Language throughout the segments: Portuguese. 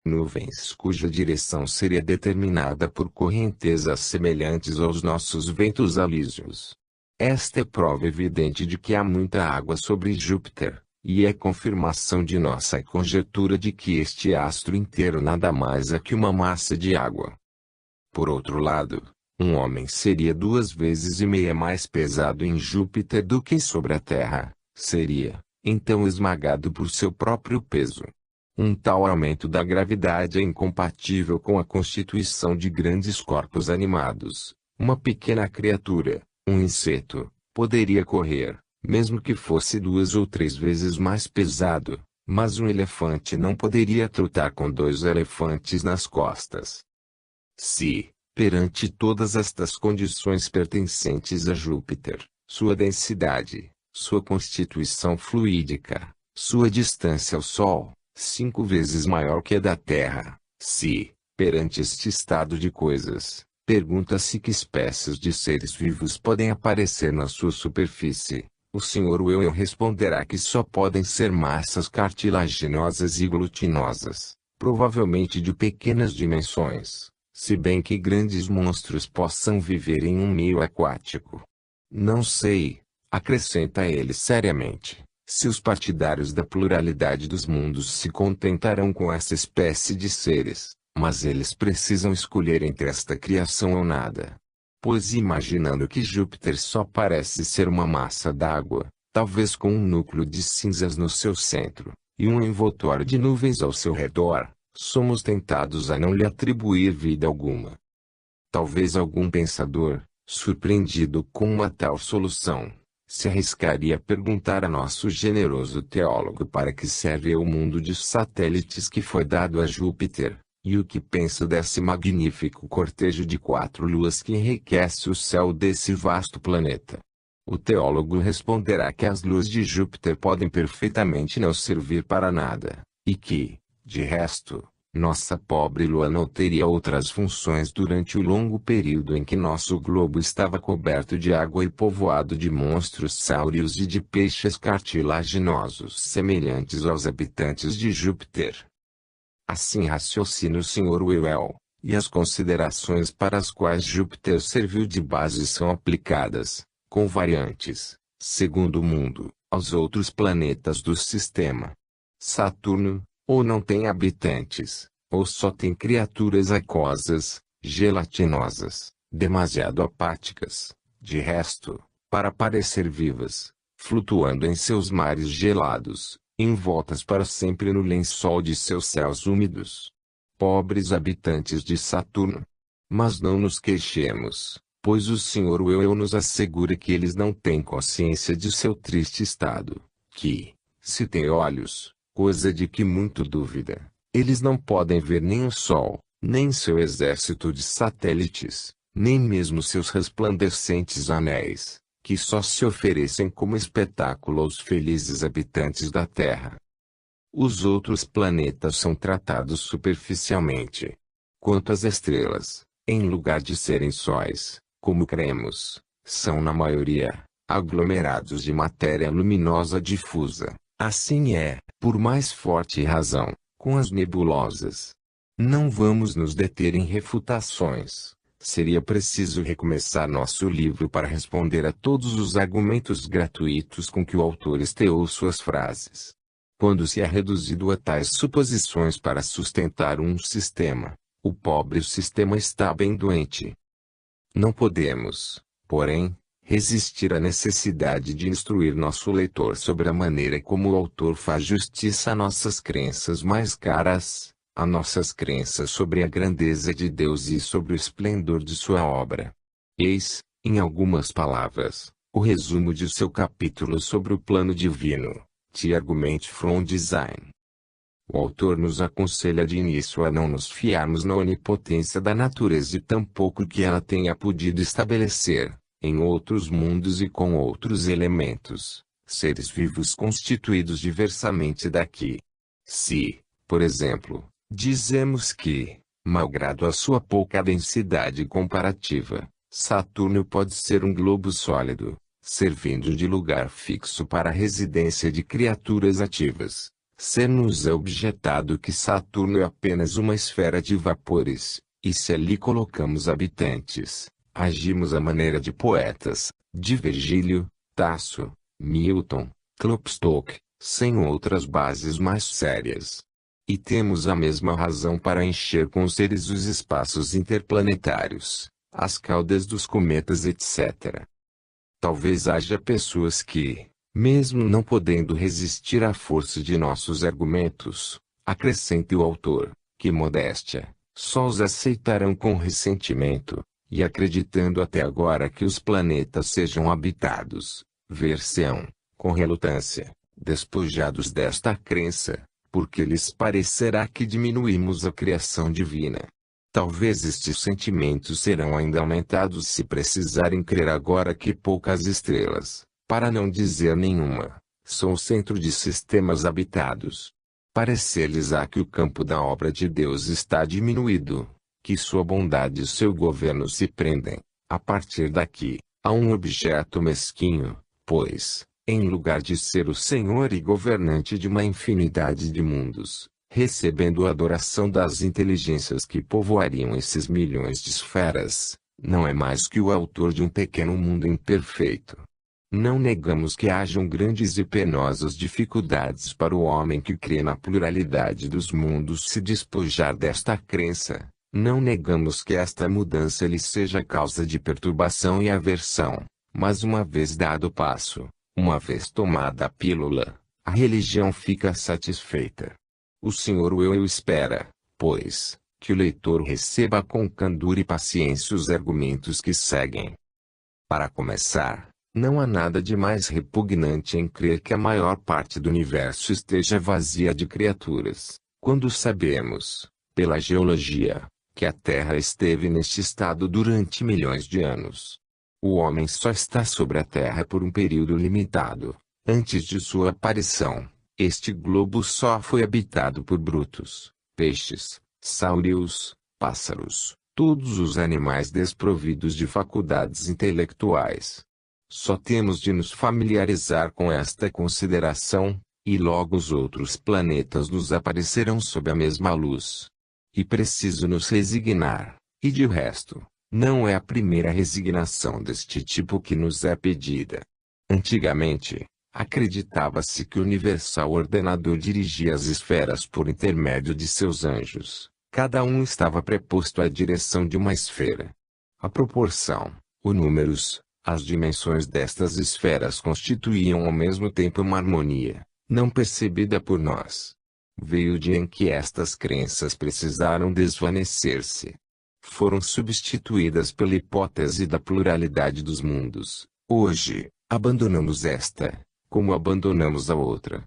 Nuvens cuja direção seria determinada por correntezas semelhantes aos nossos ventos alísios. Esta é prova evidente de que há muita água sobre Júpiter, e é confirmação de nossa conjectura de que este astro inteiro nada mais é que uma massa de água. Por outro lado, um homem seria 2,5 vezes mais pesado em Júpiter do que sobre a Terra, seria, então, esmagado por seu próprio peso. Um tal aumento da gravidade é incompatível com a constituição de grandes corpos animados. Uma pequena criatura, um inseto, poderia correr, mesmo que fosse 2 ou 3 vezes mais pesado, mas um elefante não poderia trotar com 2 elefantes nas costas. Se, perante todas estas condições pertencentes a Júpiter, sua densidade, sua constituição fluídica, sua distância ao Sol, 5 vezes maior que a da Terra, se, perante este estado de coisas, pergunta-se que espécies de seres vivos podem aparecer na sua superfície, o Sr. Will responderá que só podem ser massas cartilaginosas e glutinosas, provavelmente de pequenas dimensões, se bem que grandes monstros possam viver em um meio aquático. Não sei, acrescenta ele seriamente, se os partidários da pluralidade dos mundos se contentarão com essa espécie de seres, mas eles precisam escolher entre esta criação ou nada. Pois imaginando que Júpiter só parece ser uma massa d'água, talvez com um núcleo de cinzas no seu centro, e um envoltório de nuvens ao seu redor, somos tentados a não lhe atribuir vida alguma. Talvez algum pensador, surpreendido com uma tal solução, se arriscaria a perguntar a nosso generoso teólogo para que serve o mundo de satélites que foi dado a Júpiter, e o que pensa desse magnífico cortejo de 4 luas que enriquece o céu desse vasto planeta. O teólogo responderá que as luas de Júpiter podem perfeitamente não servir para nada, e que, de resto, nossa pobre Lua não teria outras funções durante o longo período em que nosso globo estava coberto de água e povoado de monstros sáureos e de peixes cartilaginosos semelhantes aos habitantes de Júpiter. Assim raciocina o Sr. Will, e as considerações para as quais Júpiter serviu de base são aplicadas, com variantes, segundo o mundo, aos outros planetas do sistema. Saturno, ou não tem habitantes, ou só tem criaturas aquosas, gelatinosas, demasiado apáticas, de resto, para parecer vivas, flutuando em seus mares gelados, envoltas para sempre no lençol de seus céus úmidos. Pobres habitantes de Saturno! Mas não nos queixemos, pois o Sr. Will nos assegura que eles não têm consciência de seu triste estado, que, se têm olhos, coisa de que muito dúvida, eles não podem ver nem o Sol, nem seu exército de satélites, nem mesmo seus resplandecentes anéis, que só se oferecem como espetáculo aos felizes habitantes da Terra. Os outros planetas são tratados superficialmente. Quanto às estrelas, em lugar de serem sóis, como cremos, são na maioria, aglomerados de matéria luminosa difusa. Assim é, por mais forte razão, com as nebulosas. Não vamos nos deter em refutações. Seria preciso recomeçar nosso livro para responder a todos os argumentos gratuitos com que o autor esteou suas frases. Quando se é reduzido a tais suposições para sustentar um sistema, o pobre sistema está bem doente. Não podemos, porém, resistir à necessidade de instruir nosso leitor sobre a maneira como o autor faz justiça a nossas crenças mais caras, a nossas crenças sobre a grandeza de Deus e sobre o esplendor de sua obra. Eis, em algumas palavras, o resumo de seu capítulo sobre o plano divino, The Argument from Design. O autor nos aconselha de início a não nos fiarmos na onipotência da natureza e tampouco que ela tenha podido estabelecer, em outros mundos e com outros elementos, seres vivos constituídos diversamente daqui. Se, por exemplo, dizemos que, malgrado a sua pouca densidade comparativa, Saturno pode ser um globo sólido, servindo de lugar fixo para a residência de criaturas ativas, Ser-nos é objetado que Saturno é apenas uma esfera de vapores, e se ali colocamos habitantes, agimos à maneira de poetas, de Virgílio, Tasso, Milton, Klopstock, sem outras bases mais sérias. E temos a mesma razão para encher com seres os espaços interplanetários, as caudas dos cometas etc. Talvez haja pessoas que, mesmo não podendo resistir à força de nossos argumentos, acrescente o autor, que modéstia, só os aceitarão com ressentimento, e acreditando até agora que os planetas sejam habitados, ver-se-ão, com relutância, despojados desta crença, porque lhes parecerá que diminuímos a criação divina. Talvez estes sentimentos serão ainda aumentados se precisarem crer agora que poucas estrelas, para não dizer nenhuma, são o centro de sistemas habitados. Parecer-lhes-á que o campo da obra de Deus está diminuído, que sua bondade e seu governo se prendem, a partir daqui, a um objeto mesquinho, pois, em lugar de ser o Senhor e governante de uma infinidade de mundos, recebendo a adoração das inteligências que povoariam esses milhões de esferas, não é mais que o autor de um pequeno mundo imperfeito. Não negamos que hajam grandes e penosas dificuldades para o homem que crê na pluralidade dos mundos se despojar desta crença. Não negamos que esta mudança lhe seja causa de perturbação e aversão, mas uma vez dado o passo, uma vez tomada a pílula, a religião fica satisfeita. O Senhor eu espera, pois, que o leitor receba com candor e paciência os argumentos que seguem. Para começar, não há nada de mais repugnante em crer que a maior parte do universo esteja vazia de criaturas, quando sabemos, pela geologia, que a Terra esteve neste estado durante milhões de anos. O homem só está sobre a Terra por um período limitado. Antes de sua aparição, este globo só foi habitado por brutos, peixes, sáureos, pássaros, todos os animais desprovidos de faculdades intelectuais. Só temos de nos familiarizar com esta consideração, e logo os outros planetas nos aparecerão sob a mesma luz. E preciso nos resignar, e de resto, não é a primeira resignação deste tipo que nos é pedida. Antigamente, acreditava-se que o universal ordenador dirigia as esferas por intermédio de seus anjos. Cada um estava preposto à direção de uma esfera. A proporção, os números, as dimensões destas esferas constituíam ao mesmo tempo uma harmonia, não percebida por nós. Veio o dia em que estas crenças precisaram desvanecer-se. Foram substituídas pela hipótese da pluralidade dos mundos. Hoje, abandonamos esta, como abandonamos a outra.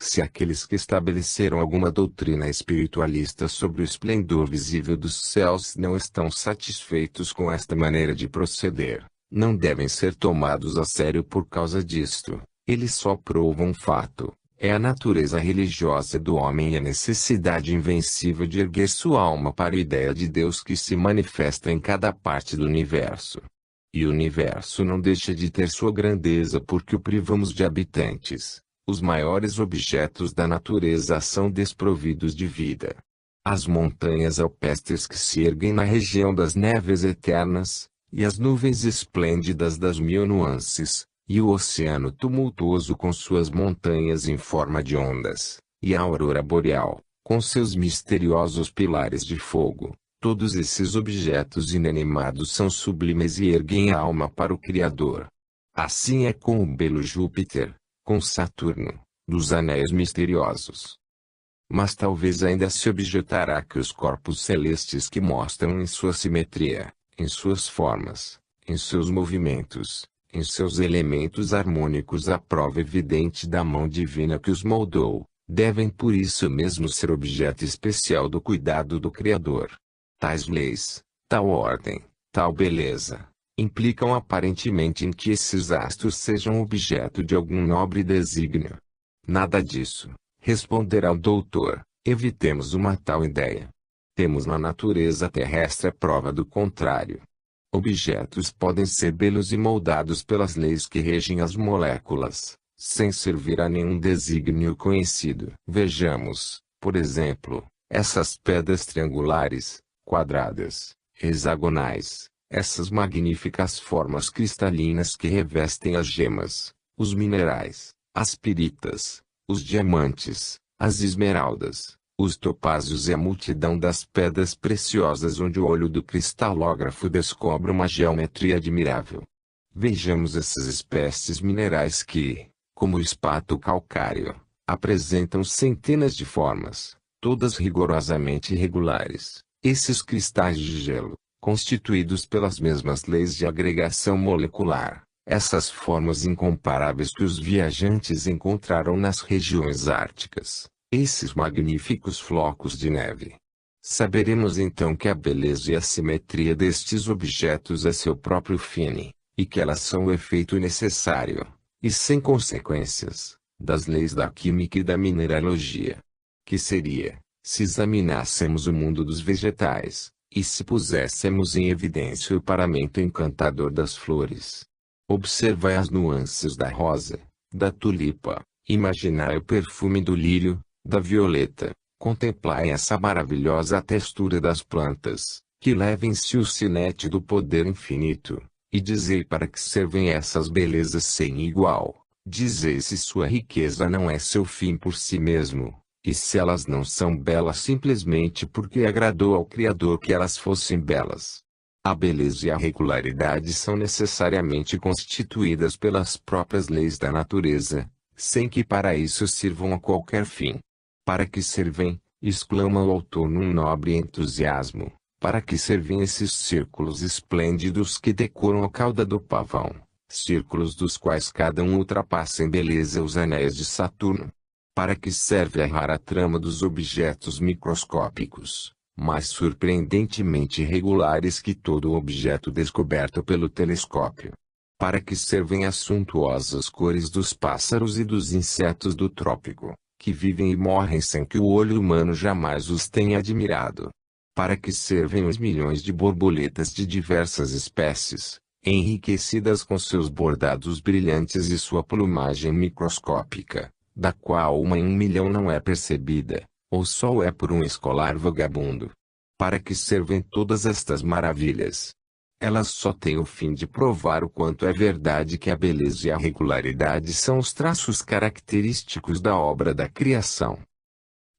Se aqueles que estabeleceram alguma doutrina espiritualista sobre o esplendor visível dos céus não estão satisfeitos com esta maneira de proceder, não devem ser tomados a sério por causa disto. Eles só provam um fato. É a natureza religiosa do homem e a necessidade invencível de erguer sua alma para a ideia de Deus que se manifesta em cada parte do universo. E o universo não deixa de ter sua grandeza porque o privamos de habitantes. Os maiores objetos da natureza são desprovidos de vida. As montanhas alpestres que se erguem na região das neves eternas, e as nuvens esplêndidas das mil nuances, e o oceano tumultuoso com suas montanhas em forma de ondas, e a aurora boreal, com seus misteriosos pilares de fogo, todos esses objetos inanimados são sublimes e erguem a alma para o Criador. Assim é com o belo Júpiter, com Saturno, dos anéis misteriosos. Mas talvez ainda se objetará que os corpos celestes que mostram em sua simetria, em suas formas, em seus movimentos, em seus elementos harmônicos a prova evidente da mão divina que os moldou, devem por isso mesmo ser objeto especial do cuidado do Criador. Tais leis, tal ordem, tal beleza, implicam aparentemente em que esses astros sejam objeto de algum nobre desígnio. Nada disso, responderá o doutor, evitemos uma tal ideia. Temos na natureza terrestre a prova do contrário. Objetos podem ser belos e moldados pelas leis que regem as moléculas, sem servir a nenhum desígnio conhecido. Vejamos, por exemplo, essas pedras triangulares, quadradas, hexagonais, essas magníficas formas cristalinas que revestem as gemas, os minerais, as piritas, os diamantes, as esmeraldas, os topázios e a multidão das pedras preciosas onde o olho do cristalógrafo descobre uma geometria admirável. Vejamos essas espécies minerais que, como o espato calcáreo, apresentam centenas de formas, todas rigorosamente irregulares. Esses cristais de gelo, constituídos pelas mesmas leis de agregação molecular, essas formas incomparáveis que os viajantes encontraram nas regiões árticas, esses magníficos flocos de neve. Saberemos então que a beleza e a simetria destes objetos é seu próprio fine, e que elas são o efeito necessário, e sem consequências, das leis da química e da mineralogia. Que seria, se examinássemos o mundo dos vegetais, e se puséssemos em evidência o paramento encantador das flores. Observai as nuances da rosa, da tulipa, imaginai o perfume do lírio, da violeta, contemplai essa maravilhosa textura das plantas, que leva em si o sinete do poder infinito, e dizei para que servem essas belezas sem igual, dizei se sua riqueza não é seu fim por si mesmo, e se elas não são belas simplesmente porque agradou ao Criador que elas fossem belas. A beleza e a regularidade são necessariamente constituídas pelas próprias leis da natureza, sem que para isso sirvam a qualquer fim. Para que servem, exclama o autor num nobre entusiasmo, para que servem esses círculos esplêndidos que decoram a cauda do pavão, círculos dos quais cada um ultrapassa em beleza os anéis de Saturno? Para que serve a rara trama dos objetos microscópicos, mais surpreendentemente regulares que todo objeto descoberto pelo telescópio? Para que servem as suntuosas cores dos pássaros e dos insetos do trópico, que vivem e morrem sem que o olho humano jamais os tenha admirado? Para que servem os milhões de borboletas de diversas espécies, enriquecidas com seus bordados brilhantes e sua plumagem microscópica, da qual uma em 1.000.000 não é percebida, ou só o é por um escolar vagabundo? Para que servem todas estas maravilhas? Elas só têm o fim de provar o quanto é verdade que a beleza e a regularidade são os traços característicos da obra da criação.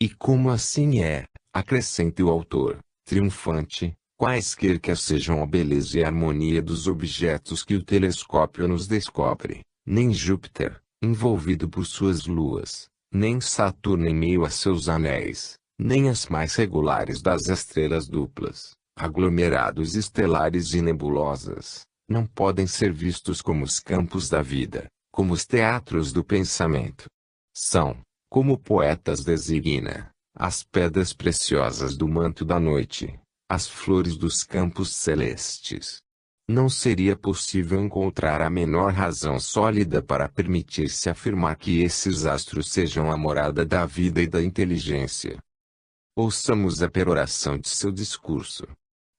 E como assim é, acrescenta o autor, triunfante, quaisquer que sejam a beleza e a harmonia dos objetos que o telescópio nos descobre, nem Júpiter, envolvido por suas luas, nem Saturno em meio a seus anéis, nem as mais regulares das estrelas duplas, aglomerados estelares e nebulosas, não podem ser vistos como os campos da vida, como os teatros do pensamento. São, como o poetas designa, as pedras preciosas do manto da noite, as flores dos campos celestes. Não seria possível encontrar a menor razão sólida para permitir-se afirmar que esses astros sejam a morada da vida e da inteligência. Ouçamos a peroração de seu discurso.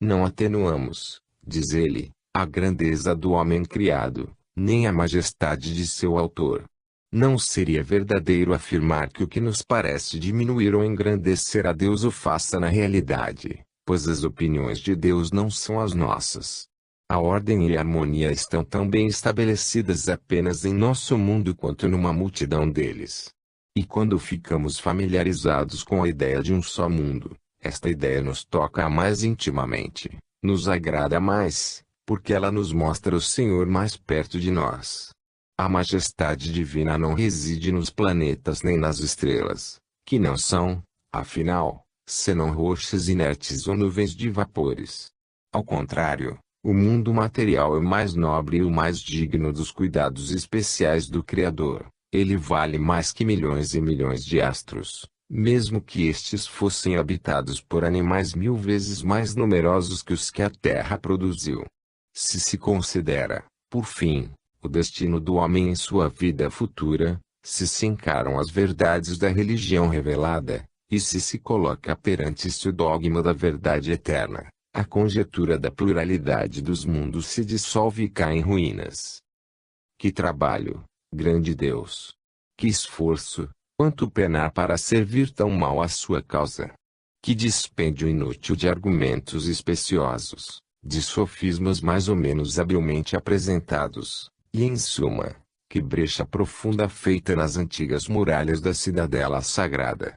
Não atenuamos, diz ele, a grandeza do homem criado, nem a majestade de seu autor. Não seria verdadeiro afirmar que o que nos parece diminuir ou engrandecer a Deus o faça na realidade, pois as opiniões de Deus não são as nossas. A ordem e a harmonia estão tão bem estabelecidas apenas em nosso mundo quanto numa multidão deles. E quando ficamos familiarizados com a ideia de um só mundo, esta ideia nos toca mais intimamente, nos agrada mais, porque ela nos mostra o Senhor mais perto de nós. A majestade divina não reside nos planetas nem nas estrelas, que não são, afinal, senão rochas inertes ou nuvens de vapores. Ao contrário, o mundo material é o mais nobre e o mais digno dos cuidados especiais do Criador. Ele vale mais que milhões e milhões de astros, mesmo que estes fossem habitados por animais 1000 vezes mais numerosos que os que a Terra produziu. Se se considera, por fim, o destino do homem em sua vida futura, se encaram as verdades da religião revelada, e se coloca perante-se o dogma da verdade eterna, a conjetura da pluralidade dos mundos se dissolve e cai em ruínas. Que trabalho, Grande Deus! Que esforço, quanto penar para servir tão mal à sua causa! Que dispêndio inútil de argumentos especiosos, de sofismas mais ou menos habilmente apresentados, e em suma, que brecha profunda feita nas antigas muralhas da cidadela sagrada.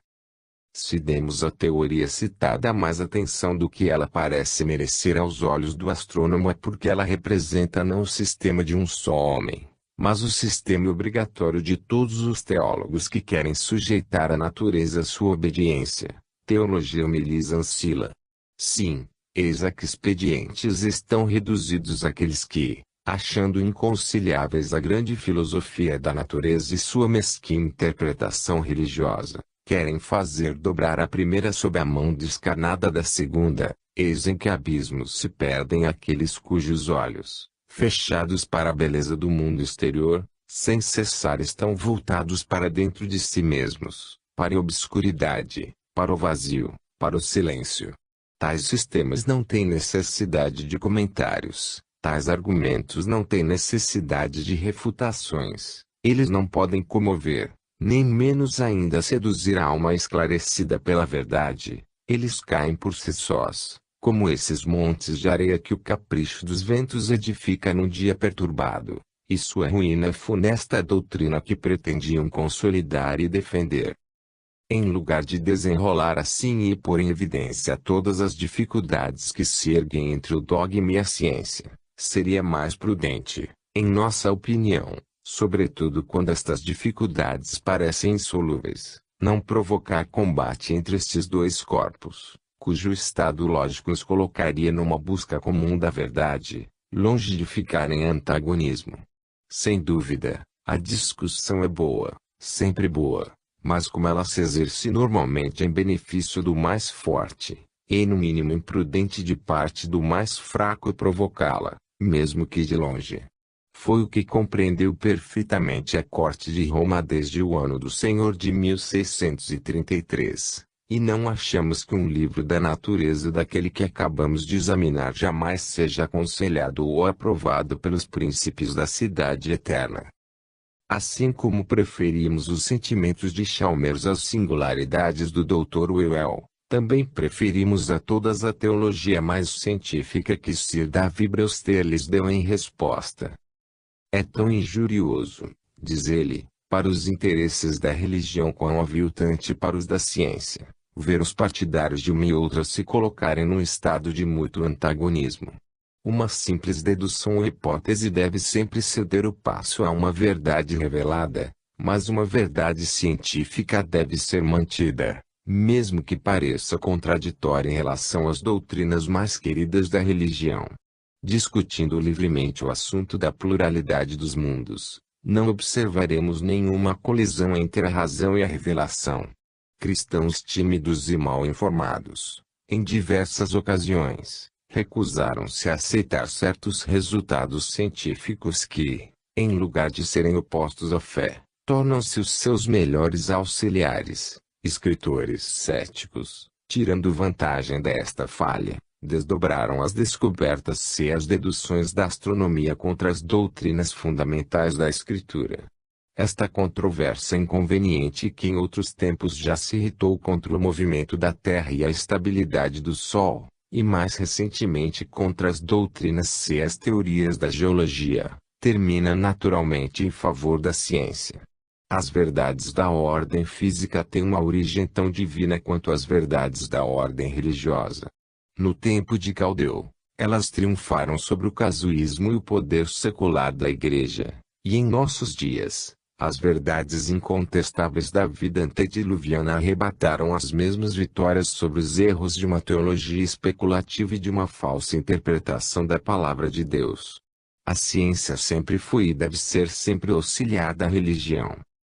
Se demos à teoria citada mais atenção do que ela parece merecer aos olhos do astrônomo, é porque ela representa não o sistema de um só homem, mas o sistema obrigatório de todos os teólogos que querem sujeitar a natureza à sua obediência. Teologia Melis Ancila. Sim, eis a que expedientes estão reduzidos aqueles que, achando inconciliáveis a grande filosofia da natureza e sua mesquinha interpretação religiosa, querem fazer dobrar a primeira sob a mão descarnada da segunda. Eis em que abismos se perdem aqueles cujos olhos, fechados para a beleza do mundo exterior, sem cessar estão voltados para dentro de si mesmos, para a obscuridade, para o vazio, para o silêncio. Tais sistemas não têm necessidade de comentários, tais argumentos não têm necessidade de refutações, eles não podem comover, nem menos ainda seduzir a alma esclarecida pela verdade, eles caem por si sós, como esses montes de areia que o capricho dos ventos edifica num dia perturbado, e sua ruína funesta a doutrina que pretendiam consolidar e defender. Em lugar de desenrolar assim e pôr em evidência todas as dificuldades que se erguem entre o dogma e a ciência, seria mais prudente, em nossa opinião, sobretudo quando estas dificuldades parecem insolúveis, não provocar combate entre estes dois corpos, cujo estado lógico os colocaria numa busca comum da verdade, longe de ficar em antagonismo. Sem dúvida, a discussão é boa, sempre boa. Mas como ela se exerce normalmente em benefício do mais forte, é no mínimo imprudente de parte do mais fraco provocá-la, mesmo que de longe. Foi o que compreendeu perfeitamente a corte de Roma desde o ano do Senhor de 1633, e não achamos que um livro da natureza daquele que acabamos de examinar jamais seja aconselhado ou aprovado pelos príncipes da cidade eterna. Assim como preferimos os sentimentos de Chalmers às singularidades do Dr. Whewell, também preferimos a todas a teologia mais científica que Sir David Brewster lhes deu em resposta. É tão injurioso, diz ele, para os interesses da religião quão aviltante para os da ciência, ver os partidários de uma e outra se colocarem num estado de mútuo antagonismo. Uma simples dedução ou hipótese deve sempre ceder o passo a uma verdade revelada, mas uma verdade científica deve ser mantida, mesmo que pareça contraditória em relação às doutrinas mais queridas da religião. Discutindo livremente o assunto da pluralidade dos mundos, não observaremos nenhuma colisão entre a razão e a revelação. Cristãos tímidos e mal informados, em diversas ocasiões, recusaram-se a aceitar certos resultados científicos que, em lugar de serem opostos à fé, tornam-se os seus melhores auxiliares. Escritores céticos, tirando vantagem desta falha, desdobraram as descobertas e as deduções da astronomia contra as doutrinas fundamentais da Escritura. Esta controvérsia inconveniente que em outros tempos já se irritou contra o movimento da Terra e a estabilidade do Sol, e mais recentemente contra as doutrinas e as teorias da geologia, termina naturalmente em favor da ciência. As verdades da ordem física têm uma origem tão divina quanto as verdades da ordem religiosa. No tempo de Caldeu, elas triunfaram sobre o casuísmo e o poder secular da Igreja, e em nossos dias, as verdades incontestáveis da vida antediluviana arrebataram as mesmas vitórias sobre os erros de uma teologia especulativa e de uma falsa interpretação da palavra de Deus. A ciência sempre foi e deve ser sempre auxiliar da religião.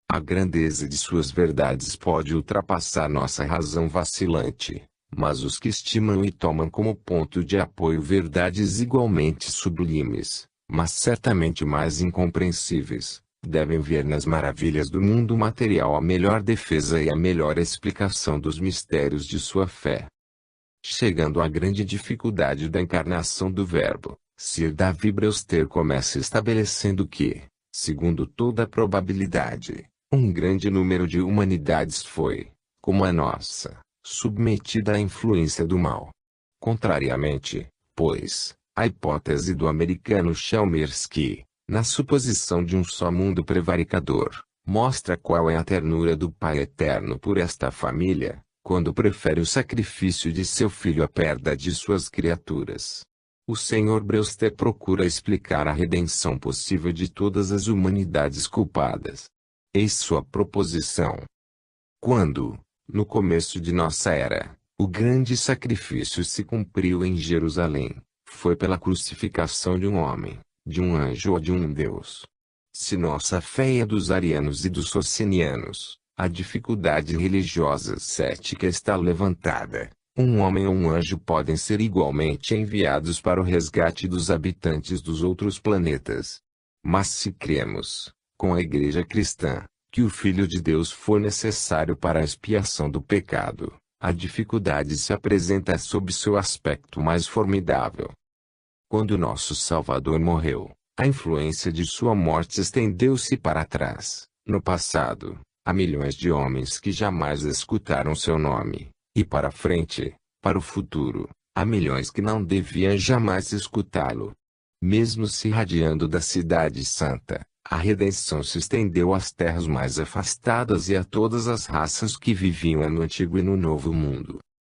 A grandeza de suas verdades pode ultrapassar nossa razão vacilante, mas os que estimam e tomam como ponto de apoio verdades igualmente sublimes, mas certamente mais incompreensíveis, devem ver nas maravilhas do mundo material a melhor defesa e a melhor explicação dos mistérios de sua fé. Chegando à grande dificuldade da encarnação do Verbo, Sir David Brewster começa estabelecendo que, Segundo toda a probabilidade, um grande número de humanidades foi, como a nossa, submetida à influência do mal. Contrariamente, pois, à hipótese do americano Chalmers, na suposição de um só mundo prevaricador, mostra qual é a ternura do Pai Eterno por esta família, quando prefere o sacrifício de seu filho à perda de suas criaturas. O Sr. Brewster procura explicar a redenção possível de todas as humanidades culpadas. Eis sua proposição. Quando, no começo de nossa era, o grande sacrifício se cumpriu em Jerusalém, foi pela crucificação de um homem, de um anjo ou de um Deus. Se nossa fé é dos arianos e dos socinianos, a dificuldade religiosa cética está levantada. Um homem ou um anjo podem ser igualmente enviados para o resgate dos habitantes dos outros planetas. Mas se cremos, com a Igreja cristã, que o Filho de Deus for necessário para a expiação do pecado, a dificuldade se apresenta sob seu aspecto mais formidável. Quando nosso Salvador morreu, a influência de sua morte estendeu-se para trás, no passado, a milhões de homens que jamais escutaram seu nome. E para frente, para o futuro, há milhões que não deviam jamais escutá-lo. Mesmo se irradiando da Cidade Santa, a redenção se estendeu às terras mais afastadas e a todas as raças que viviam no Antigo e no Novo Mundo.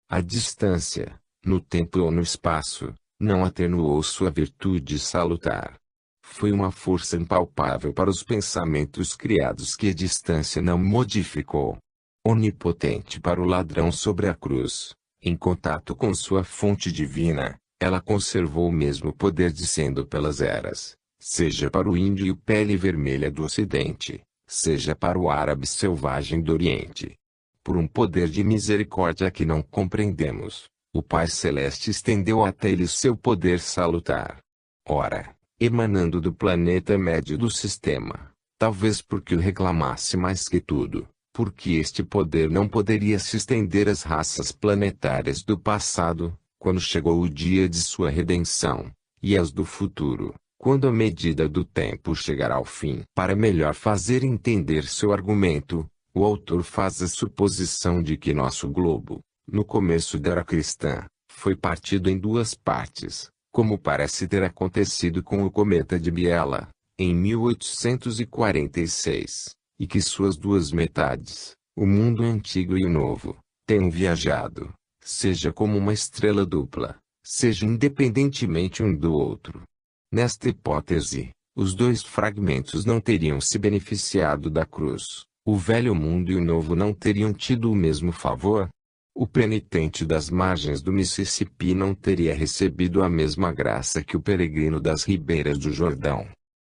A distância, no tempo ou no espaço, não atenuou sua virtude salutar. Foi uma força impalpável para os pensamentos criados que a distância não modificou. Onipotente para o ladrão sobre a cruz, em contato com sua fonte divina, ela conservou o mesmo poder dizendo pelas eras, seja para o índio pele vermelha do Ocidente, seja para o árabe selvagem do Oriente. Por um poder de misericórdia que não compreendemos, o Pai Celeste estendeu até eles seu poder salutar. Ora, emanando do planeta médio do sistema, talvez porque o reclamasse mais que tudo, porque este poder não poderia se estender às raças planetárias do passado, quando chegou o dia de sua redenção, e às do futuro, quando a medida do tempo chegará ao fim. Para melhor fazer entender seu argumento, o autor faz a suposição de que nosso globo, no começo da era cristã, foi partido em duas partes, como parece ter acontecido com o cometa de Biela, em 1846. E que suas duas metades, o mundo antigo e o novo, tenham viajado, seja como uma estrela dupla, seja independentemente um do outro. Nesta hipótese, os dois fragmentos não teriam se beneficiado da cruz, o velho mundo e o novo não teriam tido o mesmo favor. O penitente das margens do Mississippi não teria recebido a mesma graça que o peregrino das ribeiras do Jordão.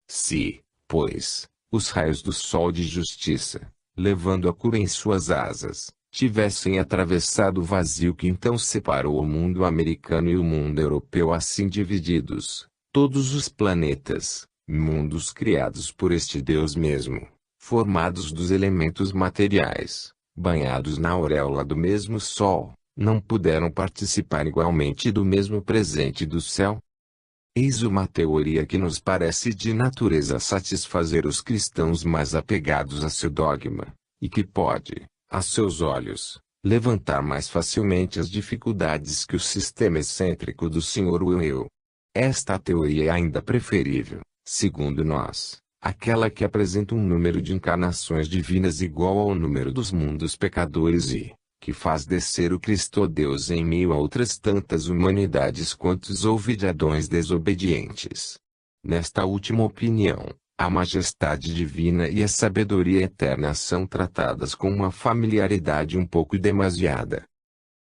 Se, pois, os raios do sol de justiça, levando a cura em suas asas, tivessem atravessado o vazio que então separou o mundo americano e o mundo europeu assim divididos, todos os planetas, mundos criados por este Deus mesmo, formados dos elementos materiais, banhados na auréola do mesmo sol, não puderam participar igualmente do mesmo presente do céu? Eis uma teoria que nos parece de natureza satisfazer os cristãos mais apegados a seu dogma, e que pode, a seus olhos, levantar mais facilmente as dificuldades que o sistema excêntrico do Sr. Will. Esta teoria é ainda preferível, segundo nós, àquela que apresenta um número de encarnações divinas igual ao número dos mundos pecadores e, que faz descer o Cristo Deus em meio a outras tantas humanidades quantos houve de Adões desobedientes. Nesta última opinião, a majestade divina e a sabedoria eterna são tratadas com uma familiaridade um pouco demasiada.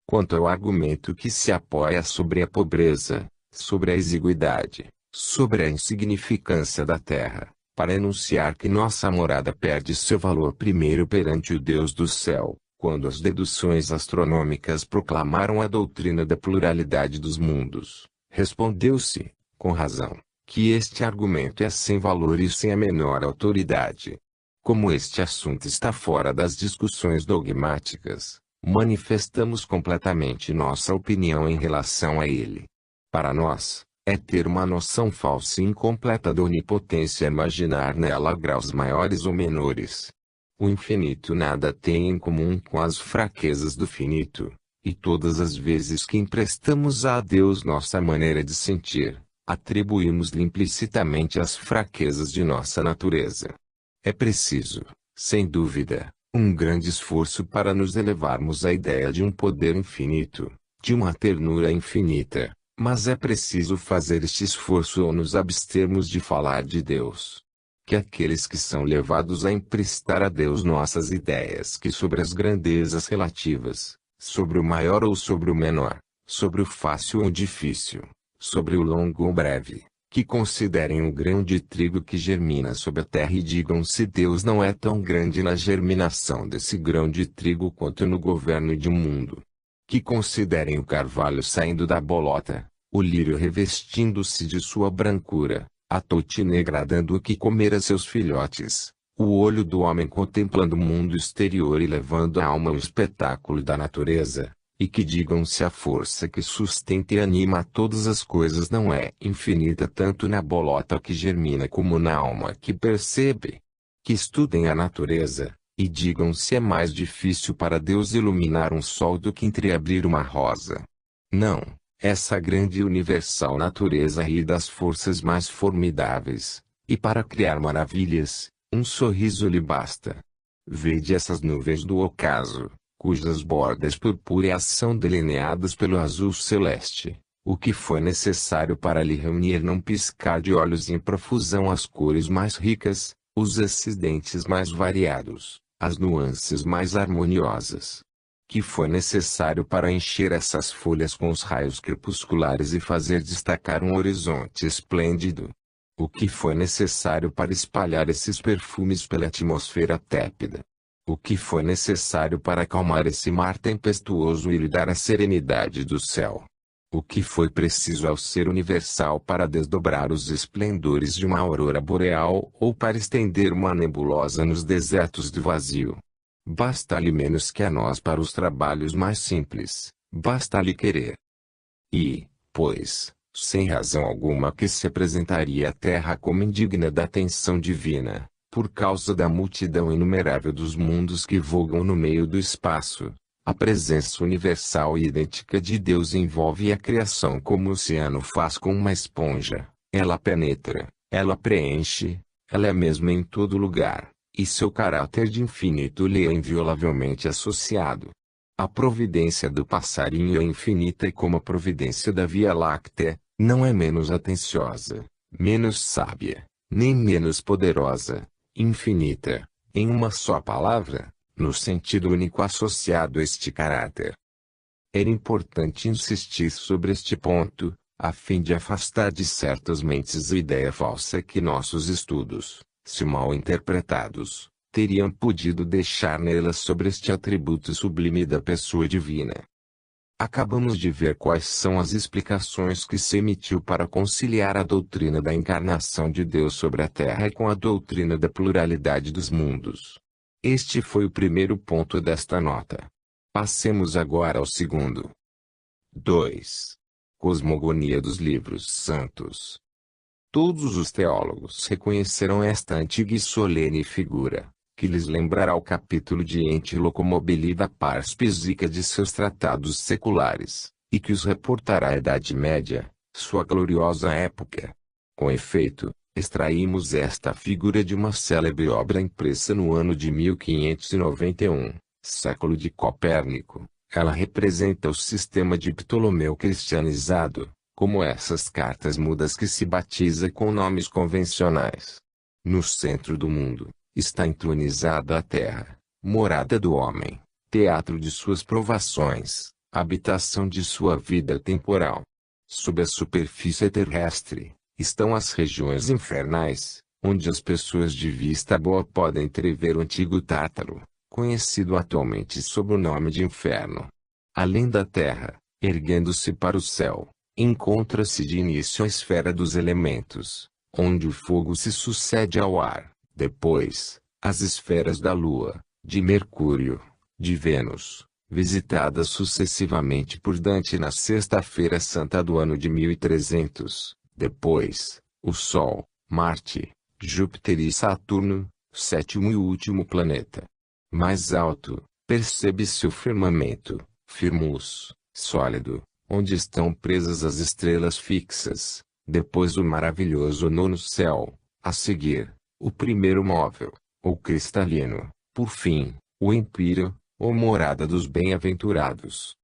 Quanto ao argumento que se apoia sobre a pobreza, sobre a exiguidade, sobre a insignificância da terra, para enunciar que nossa morada perde seu valor primeiro perante o Deus do céu, quando as deduções astronômicas proclamaram a doutrina da pluralidade dos mundos, respondeu-se, com razão, que este argumento é sem valor e sem a menor autoridade. Como este assunto está fora das discussões dogmáticas, manifestamos completamente nossa opinião em relação a ele. Para nós, É ter uma noção falsa e incompleta da onipotência e imaginar nela graus maiores ou menores. O infinito nada tem em comum com as fraquezas do finito, e todas as vezes que emprestamos a Deus nossa maneira de sentir, atribuímos-lhe implicitamente as fraquezas de nossa natureza. É preciso, sem dúvida, um grande esforço para nos elevarmos à ideia de um poder infinito, de uma ternura infinita, mas é preciso fazer este esforço ou nos abstermos de falar de Deus. Que aqueles que são levados a emprestar a Deus nossas ideias que sobre as grandezas relativas, sobre o maior ou sobre o menor, sobre o fácil ou difícil, sobre o longo ou breve, que considerem o grão de trigo que germina sob a terra e digam se Deus não é tão grande na germinação desse grão de trigo quanto no governo de um mundo. Que considerem o carvalho saindo da bolota, o lírio revestindo-se de sua brancura, a totinegra dando o que comer a seus filhotes, o olho do homem contemplando o mundo exterior e levando à alma o espetáculo da natureza, e que digam se a força que sustenta e anima todas as coisas não é infinita tanto na bolota que germina como na alma que percebe. Que estudem a natureza, e digam se é mais difícil para Deus iluminar um sol do que entreabrir uma rosa. Não, essa grande e universal natureza ri das forças mais formidáveis, e para criar maravilhas, um sorriso lhe basta. Vede essas nuvens do ocaso, cujas bordas purpúreas são delineadas pelo azul celeste. O que foi necessário para lhe reunir num piscar de olhos em profusão as cores mais ricas, os acidentes mais variados, as nuances mais harmoniosas. Que foi necessário para encher essas folhas com os raios crepusculares e fazer destacar um horizonte esplêndido. O que foi necessário para espalhar esses perfumes pela atmosfera tépida. O que foi necessário para acalmar esse mar tempestuoso e lhe dar a serenidade do céu. O que foi preciso ao ser universal para desdobrar os esplendores de uma aurora boreal ou para estender uma nebulosa nos desertos do vazio. Basta-lhe menos que a nós para os trabalhos mais simples, basta-lhe querer. E, pois, sem razão alguma que se apresentaria a terra como indigna da atenção divina, por causa da multidão inumerável dos mundos que vogam no meio do espaço, a presença universal e idêntica de Deus envolve a criação como o oceano faz com uma esponja. Ela penetra, ela preenche, ela é mesma em todo lugar, e seu caráter de infinito lhe é inviolavelmente associado. A providência do passarinho é infinita e como a providência da Via Láctea, não é menos atenciosa, menos sábia, nem menos poderosa, infinita, em uma só palavra, no sentido único associado a este caráter. Era importante insistir sobre este ponto, a fim de afastar de certas mentes a ideia falsa que nossos estudos, se mal interpretados, teriam podido deixar nelas sobre este atributo sublime da pessoa divina. Acabamos de ver quais são as explicações que se emitiu para conciliar a doutrina da encarnação de Deus sobre a Terra com a doutrina da pluralidade dos mundos. Este foi o primeiro ponto desta nota. Passemos agora ao segundo. 2. Cosmogonia dos livros santos. Todos os teólogos reconhecerão esta antiga e solene figura, que lhes lembrará o capítulo de Ente Locomobili da Pars Physica de seus tratados seculares, e que os reportará à Idade Média, sua gloriosa época. Com efeito, extraímos esta figura de uma célebre obra impressa no ano de 1591, século de Copérnico. Ela representa o sistema de Ptolomeu cristianizado, como essas cartas mudas que se batiza com nomes convencionais. No centro do mundo, está entronizada a terra, morada do homem, teatro de suas provações, habitação de sua vida temporal. Sob a superfície terrestre, estão as regiões infernais, onde as pessoas de vista boa podem entrever o antigo Tártaro, conhecido atualmente sob o nome de inferno. Além da terra, erguendo-se para o céu, encontra-se de início a esfera dos elementos, onde o fogo se sucede ao ar, depois, as esferas da Lua, de Mercúrio, de Vênus, visitada sucessivamente por Dante na Sexta-feira Santa do ano de 1300, depois, o Sol, Marte, Júpiter e Saturno, sétimo e último planeta. Mais alto, percebe-se o firmamento, firmus, sólido, onde estão presas as estrelas fixas, depois o maravilhoso nono céu, a seguir, o primeiro móvel, ou cristalino, por fim, o empíreo, ou morada dos bem-aventurados.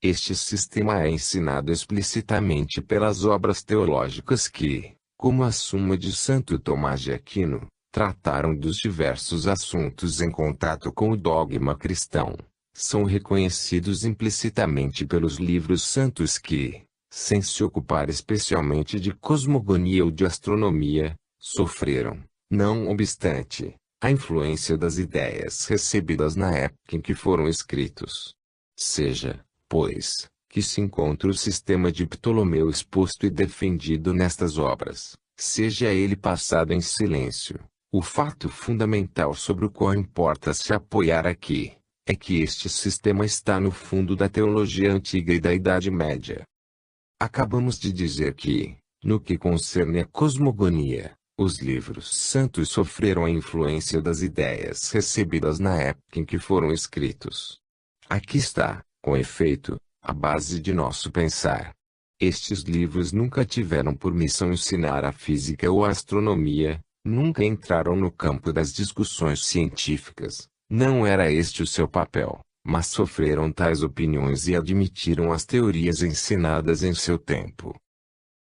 Este sistema é ensinado explicitamente pelas obras teológicas que, como a Suma de Santo Tomás de Aquino, trataram dos diversos assuntos em contato com o dogma cristão, são reconhecidos implicitamente pelos livros santos que, sem se ocupar especialmente de cosmogonia ou de astronomia, sofreram, não obstante, a influência das ideias recebidas na época em que foram escritos. Seja, pois, que se encontra o sistema de Ptolomeu exposto e defendido nestas obras, seja ele passado em silêncio, o fato fundamental sobre o qual importa se apoiar aqui, é que este sistema está no fundo da teologia antiga e da Idade Média. Acabamos de dizer que, no que concerne à cosmogonia, os livros santos sofreram a influência das ideias recebidas na época em que foram escritos. Aqui está, com efeito, a base de nosso pensar. Estes livros nunca tiveram por missão ensinar a física ou a astronomia, nunca entraram no campo das discussões científicas, não era este o seu papel, mas sofreram tais opiniões e admitiram as teorias ensinadas em seu tempo.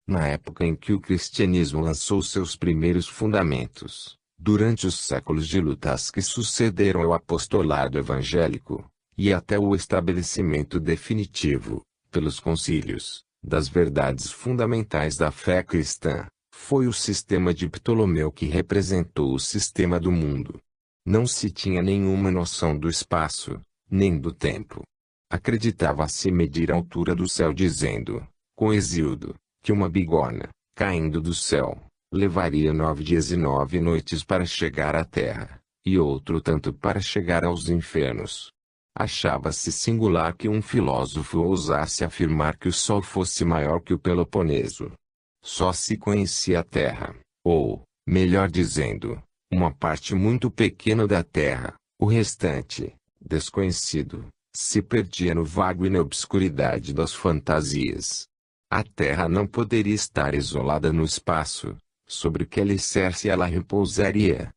Na época em que o cristianismo lançou seus primeiros fundamentos, durante os séculos de lutas que sucederam ao apostolado evangélico, e até o estabelecimento definitivo, pelos concílios, das verdades fundamentais da fé cristã, foi o sistema de Ptolomeu que representou o sistema do mundo. Não se tinha nenhuma noção do espaço, nem do tempo. Acreditava-se medir a altura do céu dizendo, com Hesíodo, que uma bigorna, caindo do céu, levaria 9 dias e 9 noites para chegar à terra, e outro tanto para chegar aos infernos. Achava-se singular que um filósofo ousasse afirmar que o Sol fosse maior que o Peloponeso. Só se conhecia a Terra, ou, melhor dizendo, uma parte muito pequena da Terra, o restante, desconhecido, se perdia no vago e na obscuridade das fantasias. A Terra não poderia estar isolada no espaço, sobre que alicerce ela repousaria.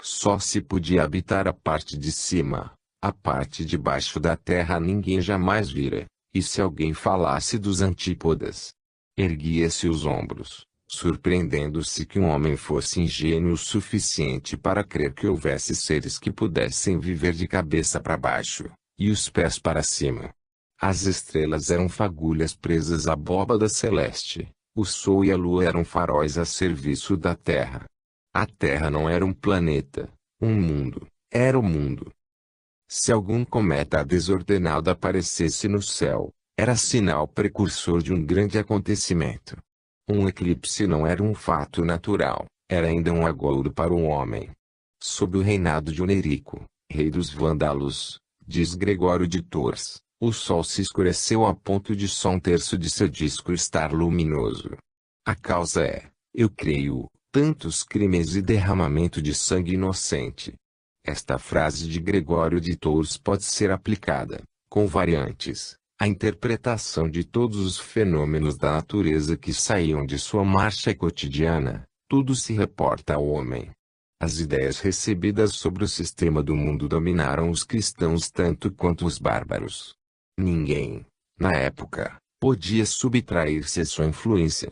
Só se podia habitar a parte de cima. A parte de baixo da terra ninguém jamais vira, e se alguém falasse dos antípodas, erguia-se os ombros, surpreendendo-se que um homem fosse ingênuo o suficiente para crer que houvesse seres que pudessem viver de cabeça para baixo, e os pés para cima. As estrelas eram fagulhas presas à abóbada celeste, o sol e a lua eram faróis a serviço da terra. A terra não era um planeta, um mundo, era o mundo. Se algum cometa desordenado aparecesse no céu, era sinal precursor de um grande acontecimento. Um eclipse não era um fato natural, era ainda um agouro para o homem. Sob o reinado de Onerico, rei dos vândalos, diz Gregório de Tours, o sol se escureceu a ponto de só um terço de seu disco estar luminoso. A causa é, eu creio, tantos crimes e derramamento de sangue inocente. Esta frase de Gregório de Tours pode ser aplicada, com variantes, à interpretação de todos os fenômenos da natureza que saíam de sua marcha cotidiana. Tudo se reporta ao homem. As ideias recebidas sobre o sistema do mundo dominaram os cristãos tanto quanto os bárbaros. Ninguém, na época, podia subtrair-se à sua influência.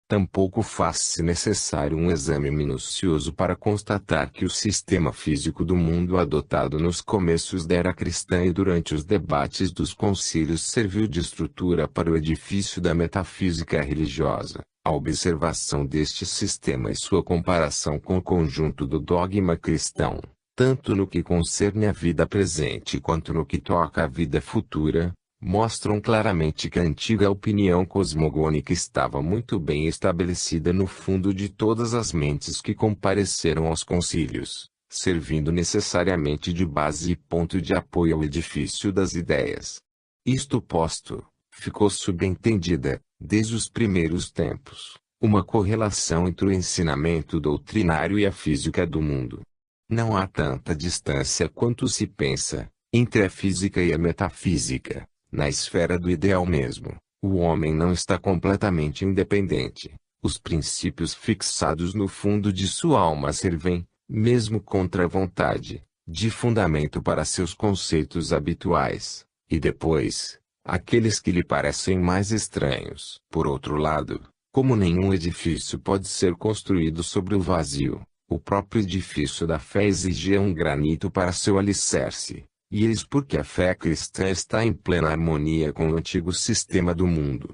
Tampouco faz-se necessário um exame minucioso para constatar que o sistema físico do mundo adotado nos começos da era cristã e durante os debates dos concílios serviu de estrutura para o edifício da metafísica religiosa. A observação deste sistema e sua comparação com o conjunto do dogma cristão, tanto no que concerne à vida presente quanto no que toca à vida futura, mostram claramente que a antiga opinião cosmogônica estava muito bem estabelecida no fundo de todas as mentes que compareceram aos concílios, servindo necessariamente de base e ponto de apoio ao edifício das ideias. Isto posto, ficou subentendida, desde os primeiros tempos, uma correlação entre o ensinamento doutrinário e a física do mundo. Não há tanta distância quanto se pensa, entre a física e a metafísica, na esfera do ideal mesmo. O homem não está completamente independente. Os princípios fixados no fundo de sua alma servem, mesmo contra a vontade, de fundamento para seus conceitos habituais, e depois, aqueles que lhe parecem mais estranhos. Por outro lado, como nenhum edifício pode ser construído sobre o vazio, o próprio edifício da fé exigia um granito para seu alicerce. E eis porque a fé cristã está em plena harmonia com o antigo sistema do mundo.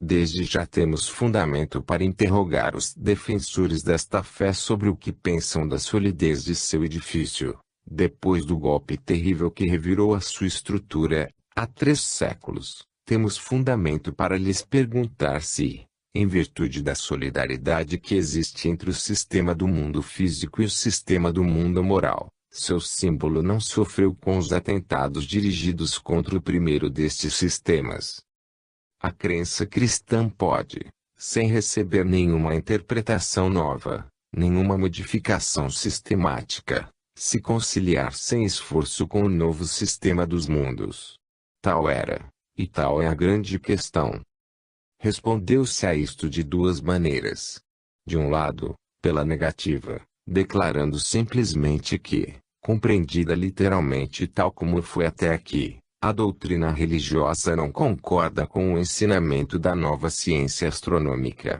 Desde já temos fundamento para interrogar os defensores desta fé sobre o que pensam da solidez de seu edifício, depois do golpe terrível que revirou a sua estrutura, há 3 séculos. Temos fundamento para lhes perguntar se, em virtude da solidariedade que existe entre o sistema do mundo físico e o sistema do mundo moral, seu símbolo não sofreu com os atentados dirigidos contra o primeiro destes sistemas. A crença cristã pode, sem receber nenhuma interpretação nova, nenhuma modificação sistemática, se conciliar sem esforço com o novo sistema dos mundos. Tal era, e tal é a grande questão. Respondeu-se a isto de 2 maneiras. De um lado, pela negativa, declarando simplesmente que, compreendida literalmente tal como foi até aqui, a doutrina religiosa não concorda com o ensinamento da nova ciência astronômica.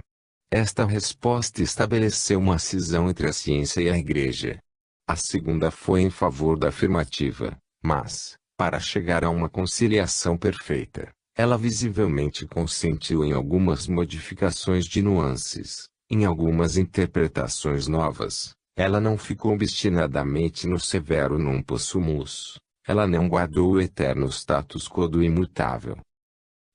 Esta resposta estabeleceu uma cisão entre a ciência e a Igreja. A segunda foi em favor da afirmativa, mas, para chegar a uma conciliação perfeita, ela visivelmente consentiu em algumas modificações de nuances, em algumas interpretações novas. Ela não ficou obstinadamente no severo non possumus. Ela não guardou o eterno status quo do imutável.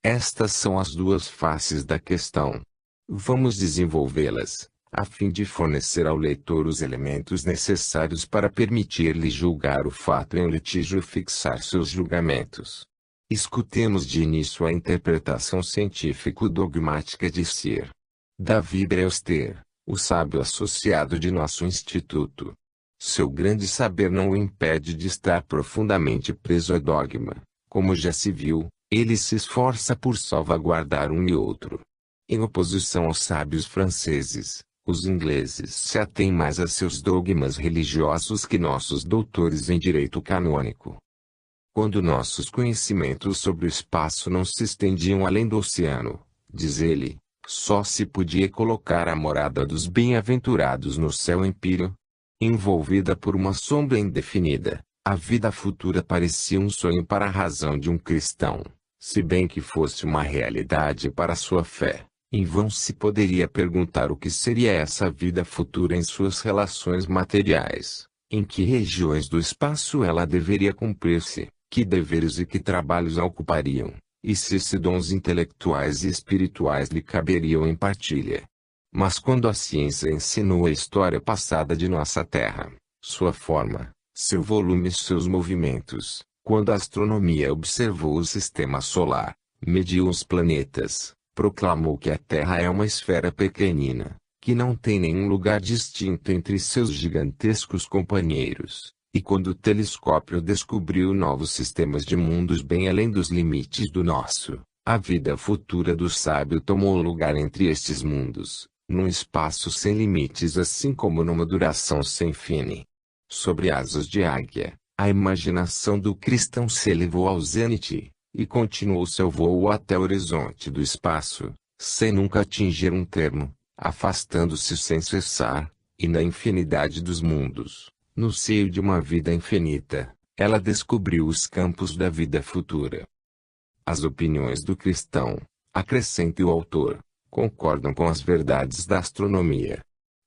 Estas são as 2 faces da questão. Vamos desenvolvê-las, a fim de fornecer ao leitor os elementos necessários para permitir-lhe julgar o fato em litígio e fixar seus julgamentos. Escutemos de início a interpretação científico-dogmática de Sir David Brewster, o sábio associado de nosso instituto. Seu grande saber não o impede de estar profundamente preso a dogma. Como já se viu, ele se esforça por salvaguardar um e outro. Em oposição aos sábios franceses, os ingleses se atêm mais a seus dogmas religiosos que nossos doutores em direito canônico. Quando nossos conhecimentos sobre o espaço não se estendiam além do oceano, diz ele, só se podia colocar a morada dos bem-aventurados no céu empíreo. Envolvida por uma sombra indefinida, a vida futura parecia um sonho para a razão de um cristão, se bem que fosse uma realidade para sua fé. Em vão se poderia perguntar o que seria essa vida futura em suas relações materiais, em que regiões do espaço ela deveria cumprir-se, que deveres e que trabalhos a ocupariam, e se dons intelectuais e espirituais lhe caberiam em partilha. Mas quando a ciência ensinou a história passada de nossa Terra, sua forma, seu volume e seus movimentos, quando a astronomia observou o sistema solar, mediu os planetas, proclamou que a Terra é uma esfera pequenina, que não tem nenhum lugar distinto entre seus gigantescos companheiros, e quando o telescópio descobriu novos sistemas de mundos bem além dos limites do nosso, a vida futura do sábio tomou lugar entre estes mundos, num espaço sem limites assim como numa duração sem fim. Sobre asas de águia, a imaginação do cristão se elevou ao zênite, e continuou seu voo até o horizonte do espaço, sem nunca atingir um termo, afastando-se sem cessar, e na infinidade dos mundos, no seio de uma vida infinita, ela descobriu os campos da vida futura. As opiniões do cristão, acrescenta o autor, concordam com as verdades da astronomia.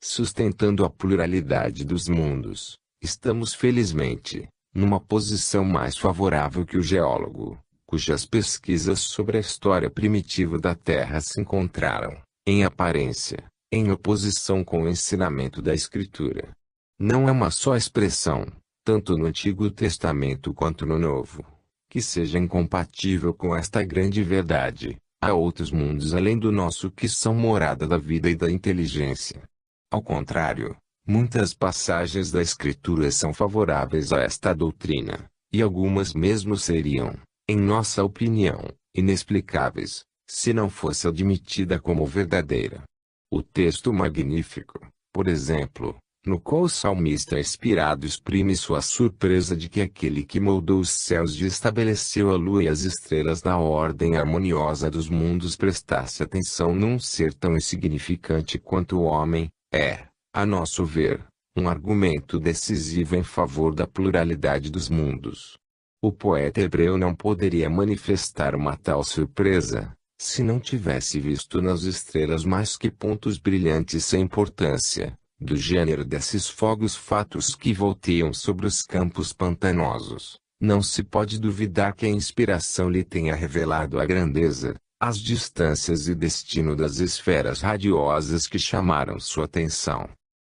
Sustentando a pluralidade dos mundos, estamos felizmente, numa posição mais favorável que o geólogo, cujas pesquisas sobre a história primitiva da Terra se encontraram, em aparência, em oposição com o ensinamento da Escritura. Não é uma só expressão, tanto no Antigo Testamento quanto no Novo, que seja incompatível com esta grande verdade. Há outros mundos além do nosso que são morada da vida e da inteligência. Ao contrário, muitas passagens da Escritura são favoráveis a esta doutrina, e algumas mesmo seriam, em nossa opinião, inexplicáveis, se não fosse admitida como verdadeira. O texto magnífico, por exemplo, no qual o salmista inspirado exprime sua surpresa de que aquele que moldou os céus e estabeleceu a lua e as estrelas na ordem harmoniosa dos mundos prestasse atenção num ser tão insignificante quanto o homem, é, a nosso ver, um argumento decisivo em favor da pluralidade dos mundos. O poeta hebreu não poderia manifestar uma tal surpresa, se não tivesse visto nas estrelas mais que pontos brilhantes sem importância, do gênero desses fogos fatos que volteiam sobre os campos pantanosos. Não se pode duvidar que a inspiração lhe tenha revelado a grandeza, as distâncias e destino das esferas radiosas que chamaram sua atenção.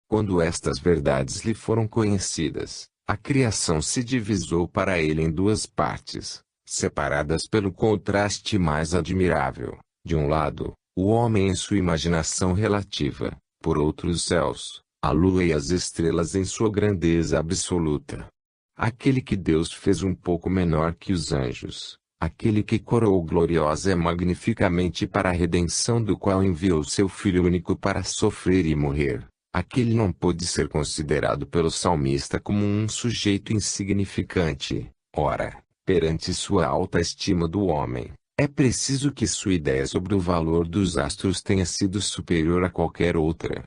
Quando estas verdades lhe foram conhecidas, a criação se divisou para ele em duas partes, separadas pelo contraste mais admirável. De um lado, o homem em sua imaginação relativa, por outro os céus, a lua e as estrelas em sua grandeza absoluta. Aquele que Deus fez um pouco menor que os anjos, aquele que coroou gloriosa e magnificamente para a redenção do qual enviou seu Filho único para sofrer e morrer, aquele não pôde ser considerado pelo salmista como um sujeito insignificante. Ora, perante sua alta estima do homem, é preciso que sua ideia sobre o valor dos astros tenha sido superior a qualquer outra.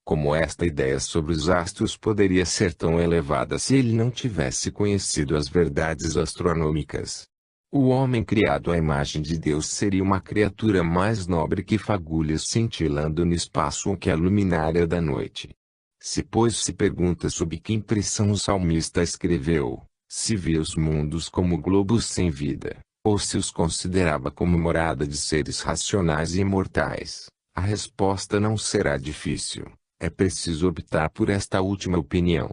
Como esta ideia sobre os astros poderia ser tão elevada se ele não tivesse conhecido as verdades astronômicas? O homem criado à imagem de Deus seria uma criatura mais nobre que fagulhas cintilando no espaço ou que a luminária da noite. Se pois se pergunta sob que impressão o salmista escreveu, se via os mundos como globos sem vida, ou se os considerava como morada de seres racionais e imortais, a resposta não será difícil. É preciso optar por esta última opinião.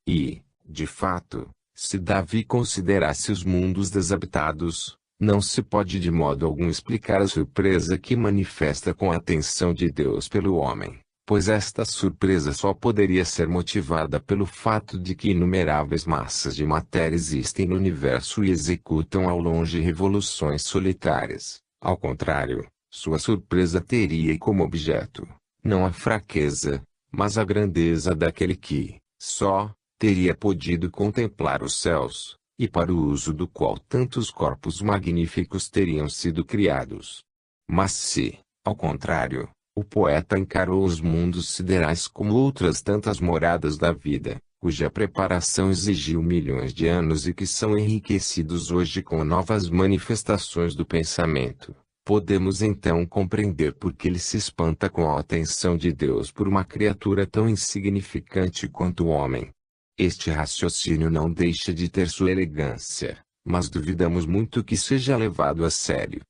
E, de fato, se Davi considerasse os mundos desabitados, não se pode de modo algum explicar a surpresa que manifesta com a atenção de Deus pelo homem, pois esta surpresa só poderia ser motivada pelo fato de que inumeráveis massas de matéria existem no universo e executam ao longe revoluções solitárias. Ao contrário, sua surpresa teria como objeto, não a fraqueza, mas a grandeza daquele que, só, teria podido contemplar os céus, e para o uso do qual tantos corpos magníficos teriam sido criados. Mas se, ao contrário, o poeta encarou os mundos siderais como outras tantas moradas da vida, cuja preparação exigiu milhões de anos e que são enriquecidos hoje com novas manifestações do pensamento, podemos então compreender por que ele se espanta com a atenção de Deus por uma criatura tão insignificante quanto o homem. Este raciocínio não deixa de ter sua elegância, mas duvidamos muito que seja levado a sério.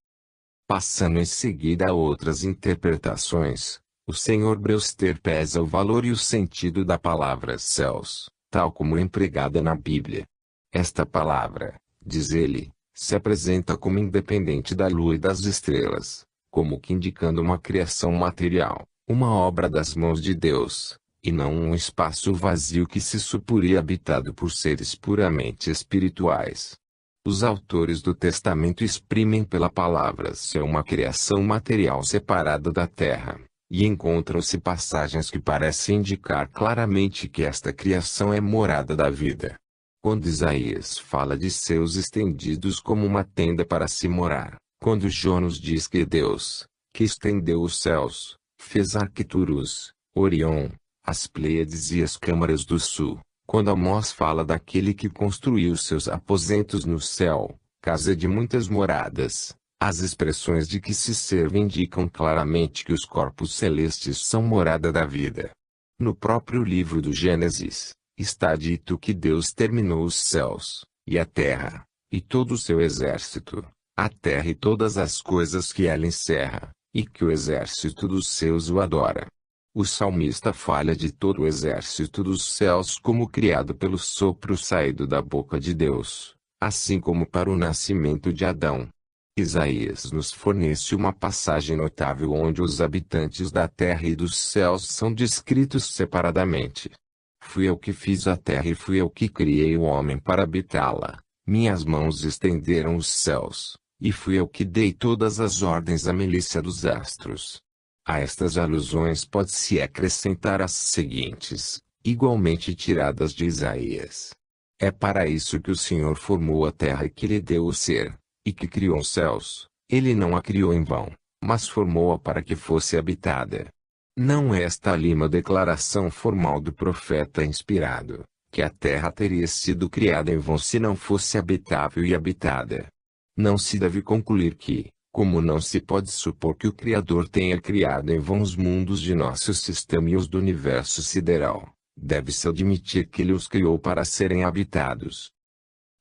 Passando em seguida a outras interpretações, o Sr. Brewster pesa o valor e o sentido da palavra céus, tal como empregada na Bíblia. Esta palavra, diz ele, se apresenta como independente da lua e das estrelas, como que indicando uma criação material, uma obra das mãos de Deus, e não um espaço vazio que se suporia habitado por seres puramente espirituais. Os autores do Testamento exprimem pela palavra ser uma criação material separada da terra, e encontram-se passagens que parecem indicar claramente que esta criação é morada da vida. Quando Isaías fala de céus estendidos como uma tenda para se morar, quando Jonas diz que Deus, que estendeu os céus, fez Arcturus, Orion, as Pleiades e as câmaras do sul, quando Amós fala daquele que construiu seus aposentos no céu, casa de muitas moradas, as expressões de que se serve indicam claramente que os corpos celestes são morada da vida. No próprio livro do Gênesis, está dito que Deus terminou os céus, e a terra, e todo o seu exército, a terra e todas as coisas que ela encerra, e que o exército dos seus o adora. O salmista fala de todo o exército dos céus como criado pelo sopro saído da boca de Deus, assim como para o nascimento de Adão. Isaías nos fornece uma passagem notável onde os habitantes da terra e dos céus são descritos separadamente. Fui eu que fiz a terra e fui eu que criei o homem para habitá-la. Minhas mãos estenderam os céus, e fui eu que dei todas as ordens à milícia dos astros. A estas alusões pode-se acrescentar as seguintes, igualmente tiradas de Isaías. É para isso que o Senhor formou a terra e que lhe deu o ser, e que criou os céus. Ele não a criou em vão, mas formou-a para que fosse habitada. Não é esta ali uma declaração formal do profeta inspirado, que a terra teria sido criada em vão se não fosse habitável e habitada. Não se deve concluir que, como não se pode supor que o Criador tenha criado em vão os mundos de nosso sistema e os do universo sideral, deve-se admitir que ele os criou para serem habitados.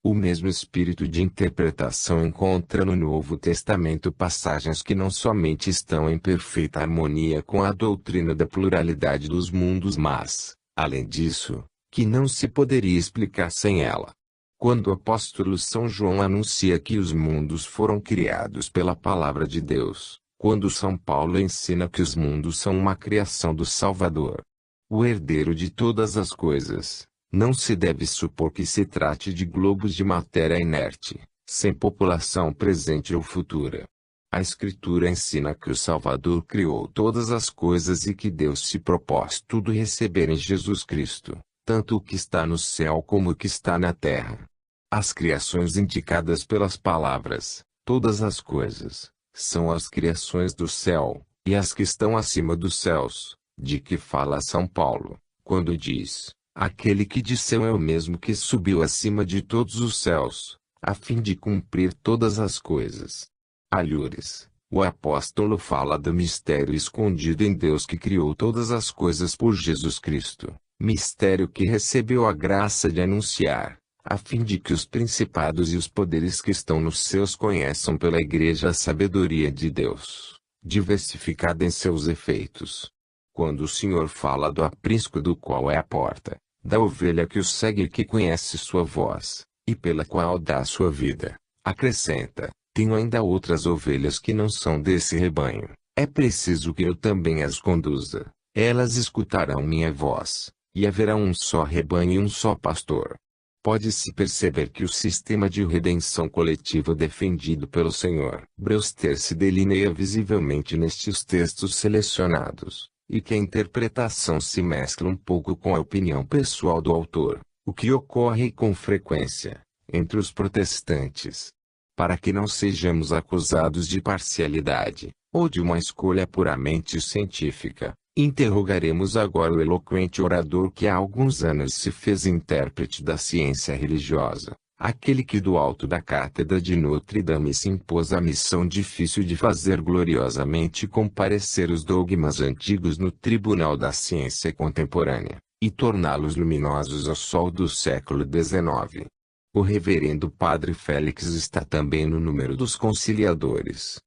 O mesmo espírito de interpretação encontra no Novo Testamento passagens que não somente estão em perfeita harmonia com a doutrina da pluralidade dos mundos, mas, além disso, que não se poderia explicar sem ela. Quando o apóstolo São João anuncia que os mundos foram criados pela palavra de Deus, quando São Paulo ensina que os mundos são uma criação do Salvador, o herdeiro de todas as coisas, não se deve supor que se trate de globos de matéria inerte, sem população presente ou futura. A Escritura ensina que o Salvador criou todas as coisas e que Deus se propôs tudo receber em Jesus Cristo, tanto o que está no céu como o que está na terra. As criações indicadas pelas palavras, todas as coisas, são as criações do céu, e as que estão acima dos céus, de que fala São Paulo, quando diz: aquele que desceu é o mesmo que subiu acima de todos os céus, a fim de cumprir todas as coisas. Alhures, o apóstolo fala do mistério escondido em Deus que criou todas as coisas por Jesus Cristo, mistério que recebeu a graça de anunciar, a fim de que os principados e os poderes que estão nos céus conheçam pela Igreja a sabedoria de Deus, diversificada em seus efeitos. Quando o Senhor fala do aprisco do qual é a porta, da ovelha que o segue e que conhece sua voz, e pela qual dá a sua vida, acrescenta: tenho ainda outras ovelhas que não são desse rebanho, é preciso que eu também as conduza, elas escutarão minha voz, e haverá um só rebanho e um só pastor. Pode-se perceber que o sistema de redenção coletiva defendido pelo Sr. Brewster se delineia visivelmente nestes textos selecionados, e que a interpretação se mescla um pouco com a opinião pessoal do autor, o que ocorre com frequência entre os protestantes. Para que não sejamos acusados de parcialidade, ou de uma escolha puramente científica, interrogaremos agora o eloquente orador que há alguns anos se fez intérprete da ciência religiosa, aquele que do alto da cátedra de Notre Dame se impôs a missão difícil de fazer gloriosamente comparecer os dogmas antigos no tribunal da ciência contemporânea, e torná-los luminosos ao sol do século XIX. O reverendo Padre Félix está também no número dos conciliadores.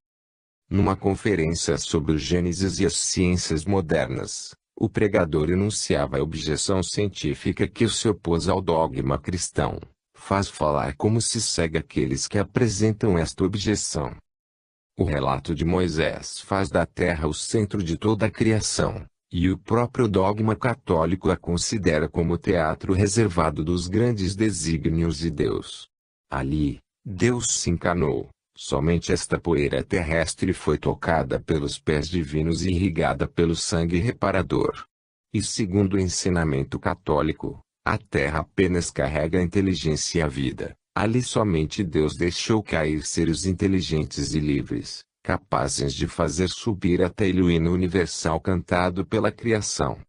Numa conferência sobre o Gênesis e as ciências modernas, o pregador enunciava a objeção científica que se opôs ao dogma cristão. Faz falar como se segue aqueles que apresentam esta objeção. O relato de Moisés faz da terra o centro de toda a criação, e o próprio dogma católico a considera como teatro reservado dos grandes desígnios de Deus. Ali, Deus se encarnou, somente esta poeira terrestre foi tocada pelos pés divinos e irrigada pelo sangue reparador. E segundo o ensinamento católico, a terra apenas carrega a inteligência e a vida. Ali somente Deus deixou cair seres inteligentes e livres, capazes de fazer subir até ele o hino universal cantado pela criação.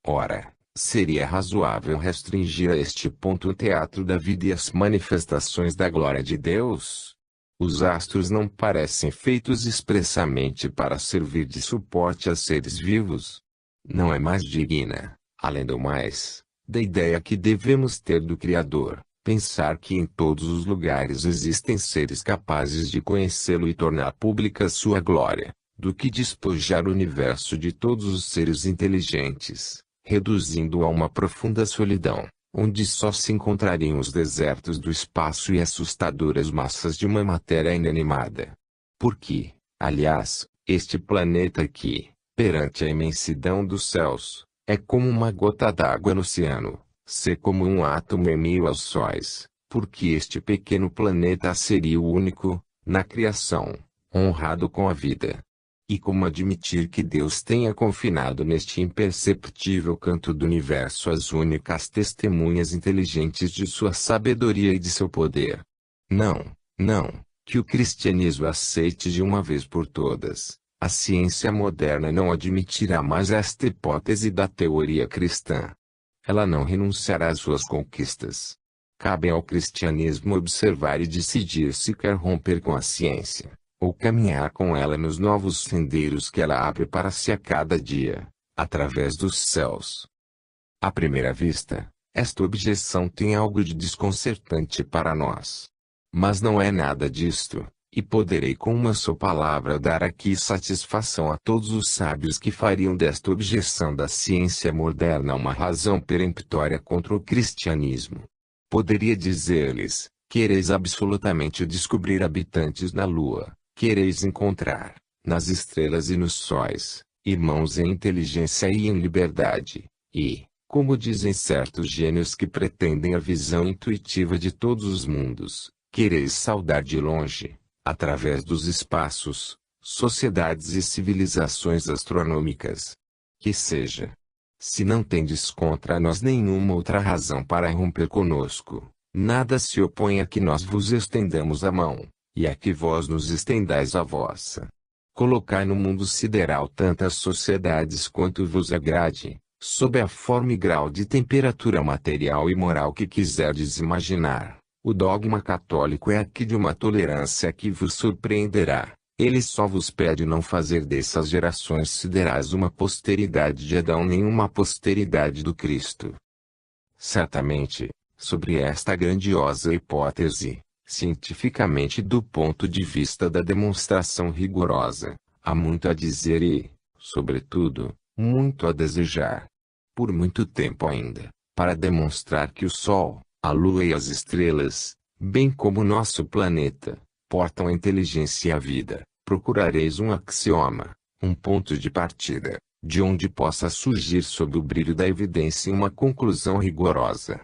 Ora, seria razoável restringir a este ponto o teatro da vida e as manifestações da glória de Deus? Os astros não parecem feitos expressamente para servir de suporte a seres vivos? Não é mais digna, além do mais, da ideia que devemos ter do Criador, pensar que em todos os lugares existem seres capazes de conhecê-lo e tornar pública sua glória, do que despojar o universo de todos os seres inteligentes, reduzindo-o a uma profunda solidão, onde só se encontrariam os desertos do espaço e assustadoras massas de uma matéria inanimada. Porque, aliás, este planeta aqui, perante a imensidão dos céus, é como uma gota d'água no oceano, ser como um átomo em meio aos sóis, porque este pequeno planeta seria o único, na criação, honrado com a vida. E como admitir que Deus tenha confinado neste imperceptível canto do universo as únicas testemunhas inteligentes de sua sabedoria e de seu poder? Não, não, que o cristianismo aceite de uma vez por todas. A ciência moderna não admitirá mais esta hipótese da teoria cristã. Ela não renunciará às suas conquistas. Cabe ao cristianismo observar e decidir se quer romper com a ciência, ou caminhar com ela nos novos sendeiros que ela abre para si a cada dia, através dos céus. À primeira vista, esta objeção tem algo de desconcertante para nós. Mas não é nada disto, e poderei com uma só palavra dar aqui satisfação a todos os sábios que fariam desta objeção da ciência moderna uma razão peremptória contra o cristianismo. Poderia dizer-lhes: quereis absolutamente descobrir habitantes na Lua, quereis encontrar, nas estrelas e nos sóis, irmãos em inteligência e em liberdade, e, como dizem certos gênios que pretendem a visão intuitiva de todos os mundos, quereis saudar de longe, através dos espaços, sociedades e civilizações astronômicas. Que seja. Se não tendes contra nós nenhuma outra razão para romper conosco, nada se opõe a que nós vos estendamos a mão, e a que vós nos estendais a vossa. Colocai no mundo sideral tantas sociedades quanto vos agrade, sob a forma e grau de temperatura material e moral que quiserdes imaginar. O dogma católico é aqui de uma tolerância que vos surpreenderá. Ele só vos pede não fazer dessas gerações siderais uma posteridade de Adão nem uma posteridade do Cristo. Certamente, sobre esta grandiosa hipótese, cientificamente do ponto de vista da demonstração rigorosa, há muito a dizer e, sobretudo, muito a desejar. Por muito tempo ainda, para demonstrar que o Sol, a Lua e as estrelas, bem como nosso planeta, portam a inteligência e a vida, procurareis um axioma, um ponto de partida, de onde possa surgir sob o brilho da evidência uma conclusão rigorosa.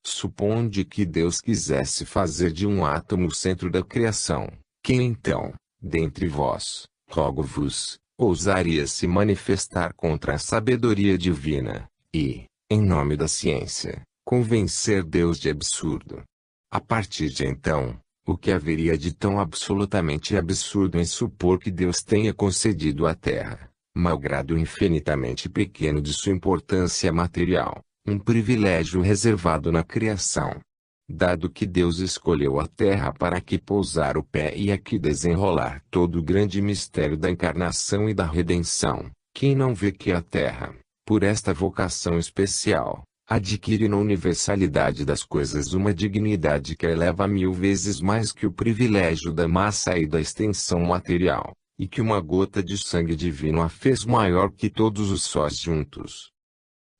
Suponde que Deus quisesse fazer de um átomo o centro da criação, quem então, dentre vós, rogo-vos, ousaria se manifestar contra a sabedoria divina, e, em nome da ciência, convencer Deus de absurdo? A partir de então, o que haveria de tão absolutamente absurdo em supor que Deus tenha concedido à Terra, malgrado infinitamente pequeno de sua importância material, um privilégio reservado na criação? Dado que Deus escolheu a Terra para aqui pousar o pé e aqui desenrolar todo o grande mistério da encarnação e da redenção, quem não vê que a Terra, por esta vocação especial, adquire na universalidade das coisas uma dignidade que a eleva 1000 vezes mais que o privilégio da massa e da extensão material, e que uma gota de sangue divino a fez maior que todos os sóis juntos?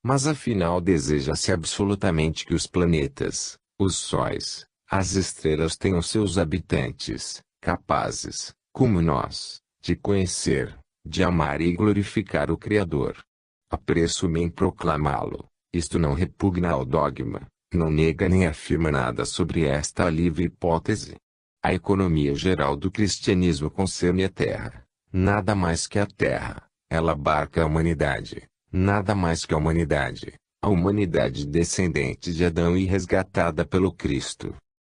Mas afinal deseja-se absolutamente que os planetas, os sóis, as estrelas tenham seus habitantes, capazes, como nós, de conhecer, de amar e glorificar o Criador. Apresso-me em proclamá-lo. Isto não repugna ao dogma, não nega nem afirma nada sobre esta livre hipótese. A economia geral do cristianismo concerne a Terra, nada mais que a Terra. Ela abarca a humanidade, nada mais que a humanidade descendente de Adão e resgatada pelo Cristo.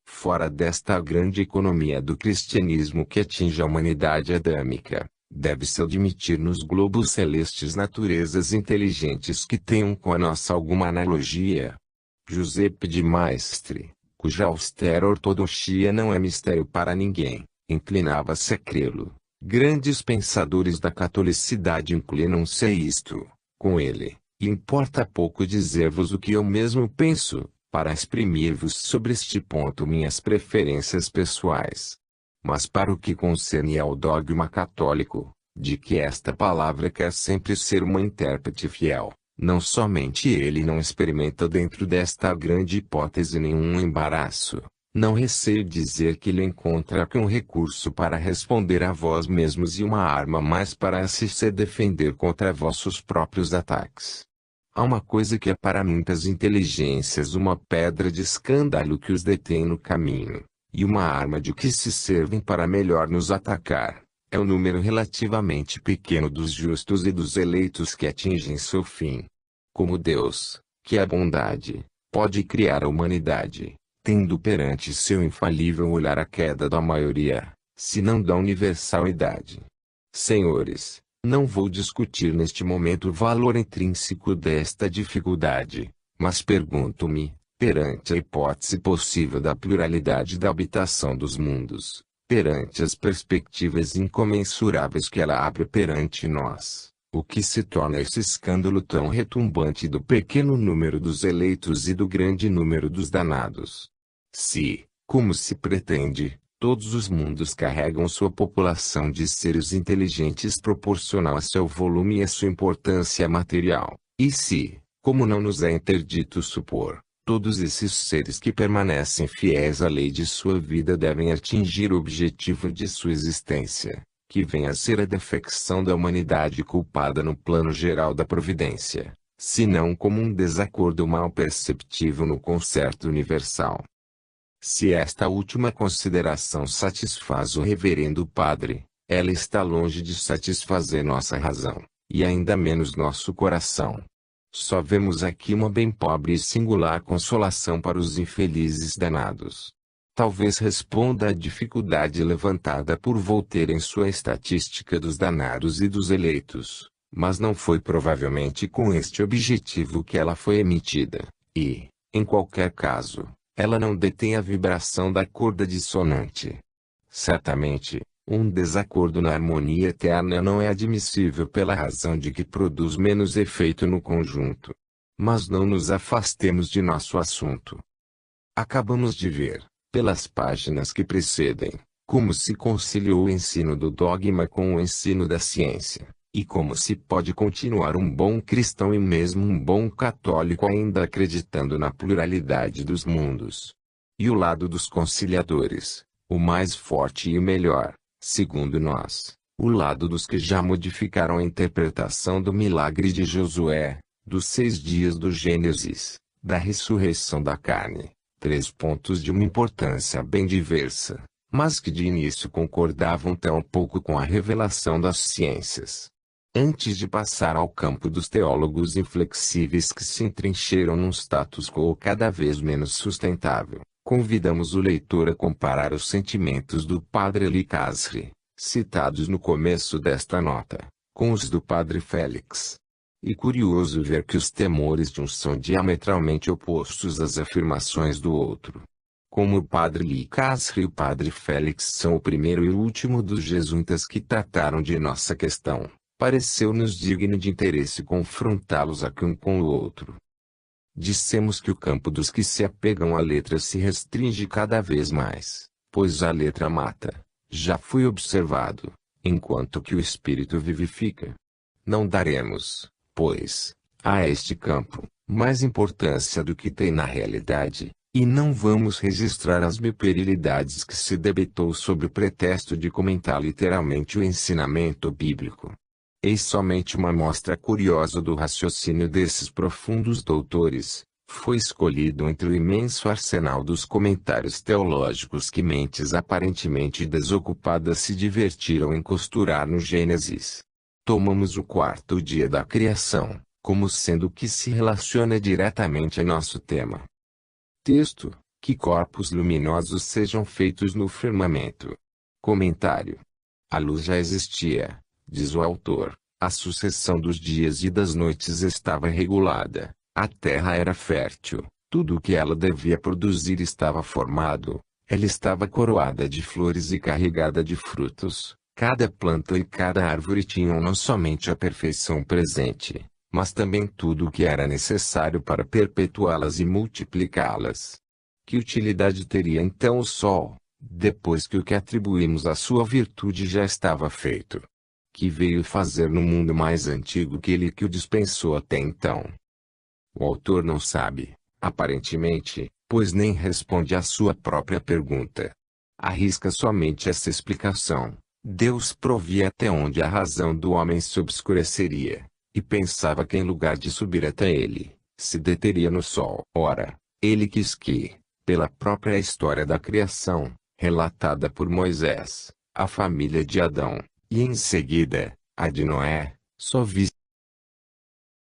Fora desta grande economia do cristianismo que atinge a humanidade adâmica, deve-se admitir nos globos celestes naturezas inteligentes que tenham com a nossa alguma analogia. Giuseppe de Maistre, cuja austera ortodoxia não é mistério para ninguém, inclinava-se a crê-lo. Grandes pensadores da catolicidade inclinam-se a isto, com ele, e importa pouco dizer-vos o que eu mesmo penso, para exprimir-vos sobre este ponto minhas preferências pessoais. Mas para o que concerne ao dogma católico, de que esta palavra quer sempre ser uma intérprete fiel. Não somente ele não experimenta dentro desta grande hipótese nenhum embaraço. Não receio dizer que ele encontra aqui um recurso para responder a vós mesmos e uma arma mais para se defender contra vossos próprios ataques. Há uma coisa que é para muitas inteligências uma pedra de escândalo que os detém no caminho, e uma arma de que se servem para melhor nos atacar. É o número relativamente pequeno dos justos e dos eleitos que atingem seu fim. Como Deus, que é bondade, pode criar a humanidade, tendo perante seu infalível olhar a queda da maioria, se não da universalidade. Senhores, não vou discutir neste momento o valor intrínseco desta dificuldade, mas pergunto-me, perante a hipótese possível da pluralidade da habitação dos mundos, perante as perspectivas incomensuráveis que ela abre perante nós, o que se torna esse escândalo tão retumbante do pequeno número dos eleitos e do grande número dos danados? Se, como se pretende, todos os mundos carregam sua população de seres inteligentes proporcional a seu volume e a sua importância material, e se, como não nos é interdito supor, todos esses seres que permanecem fiéis à lei de sua vida devem atingir o objetivo de sua existência, que vem a ser a defecção da humanidade culpada no plano geral da providência, se não como um desacordo mal perceptível no concerto universal. Se esta última consideração satisfaz o reverendo padre, ela está longe de satisfazer nossa razão, e ainda menos nosso coração. Só vemos aqui uma bem pobre e singular consolação para os infelizes danados. Talvez responda à dificuldade levantada por Voltaire em sua estatística dos danados e dos eleitos, mas não foi provavelmente com este objetivo que ela foi emitida, e, em qualquer caso, ela não detém a vibração da corda dissonante. Certamente, um desacordo na harmonia eterna não é admissível pela razão de que produz menos efeito no conjunto. Mas não nos afastemos de nosso assunto. Acabamos de ver, pelas páginas que precedem, como se conciliou o ensino do dogma com o ensino da ciência, e como se pode continuar um bom cristão e mesmo um bom católico ainda acreditando na pluralidade dos mundos. E o lado dos conciliadores, o mais forte e o melhor, segundo nós, o lado dos que já modificaram a interpretação do milagre de Josué, dos 6 dias do Gênesis, da ressurreição da carne, 3 pontos de uma importância bem diversa, mas que de início concordavam tão pouco com a revelação das ciências. Antes de passar ao campo dos teólogos inflexíveis que se entrincheiram num status quo cada vez menos sustentável, convidamos o leitor a comparar os sentimentos do padre Elie Casri, citados no começo desta nota, com os do padre Félix. E curioso ver que os temores de um são diametralmente opostos às afirmações do outro. Como o padre Elie Casri e o padre Félix são o primeiro e o último dos jesuítas que trataram de nossa questão, pareceu-nos digno de interesse confrontá-los aqui um com o outro. Dissemos que o campo dos que se apegam à letra se restringe cada vez mais, pois a letra mata, já foi observado, enquanto que o espírito vivifica. Não daremos, pois, a este campo, mais importância do que tem na realidade, e não vamos registrar as puerilidades que se debitou sob o pretexto de comentar literalmente o ensinamento bíblico. Eis somente uma mostra curiosa do raciocínio desses profundos doutores. Foi escolhido entre o imenso arsenal dos comentários teológicos que mentes aparentemente desocupadas se divertiram em costurar no Gênesis. Tomamos o 4º dia da criação, como sendo o que se relaciona diretamente a nosso tema. Texto: que corpos luminosos sejam feitos no firmamento. Comentário: a luz já existia, diz o autor, a sucessão dos dias e das noites estava regulada, a terra era fértil, tudo o que ela devia produzir estava formado, ela estava coroada de flores e carregada de frutos, cada planta e cada árvore tinham não somente a perfeição presente, mas também tudo o que era necessário para perpetuá-las e multiplicá-las. Que utilidade teria então o sol, depois que o que atribuímos à sua virtude já estava feito? que veio fazer no mundo mais antigo que ele que o dispensou até então? O autor não sabe, aparentemente, pois nem responde à sua própria pergunta. Arrisca somente essa explicação: Deus provia até onde a razão do homem se obscureceria, e pensava que em lugar de subir até ele, se deteria no sol. Ora, ele quis que, pela própria história da criação, relatada por Moisés, a família de Adão, e em seguida, a de Noé, só visse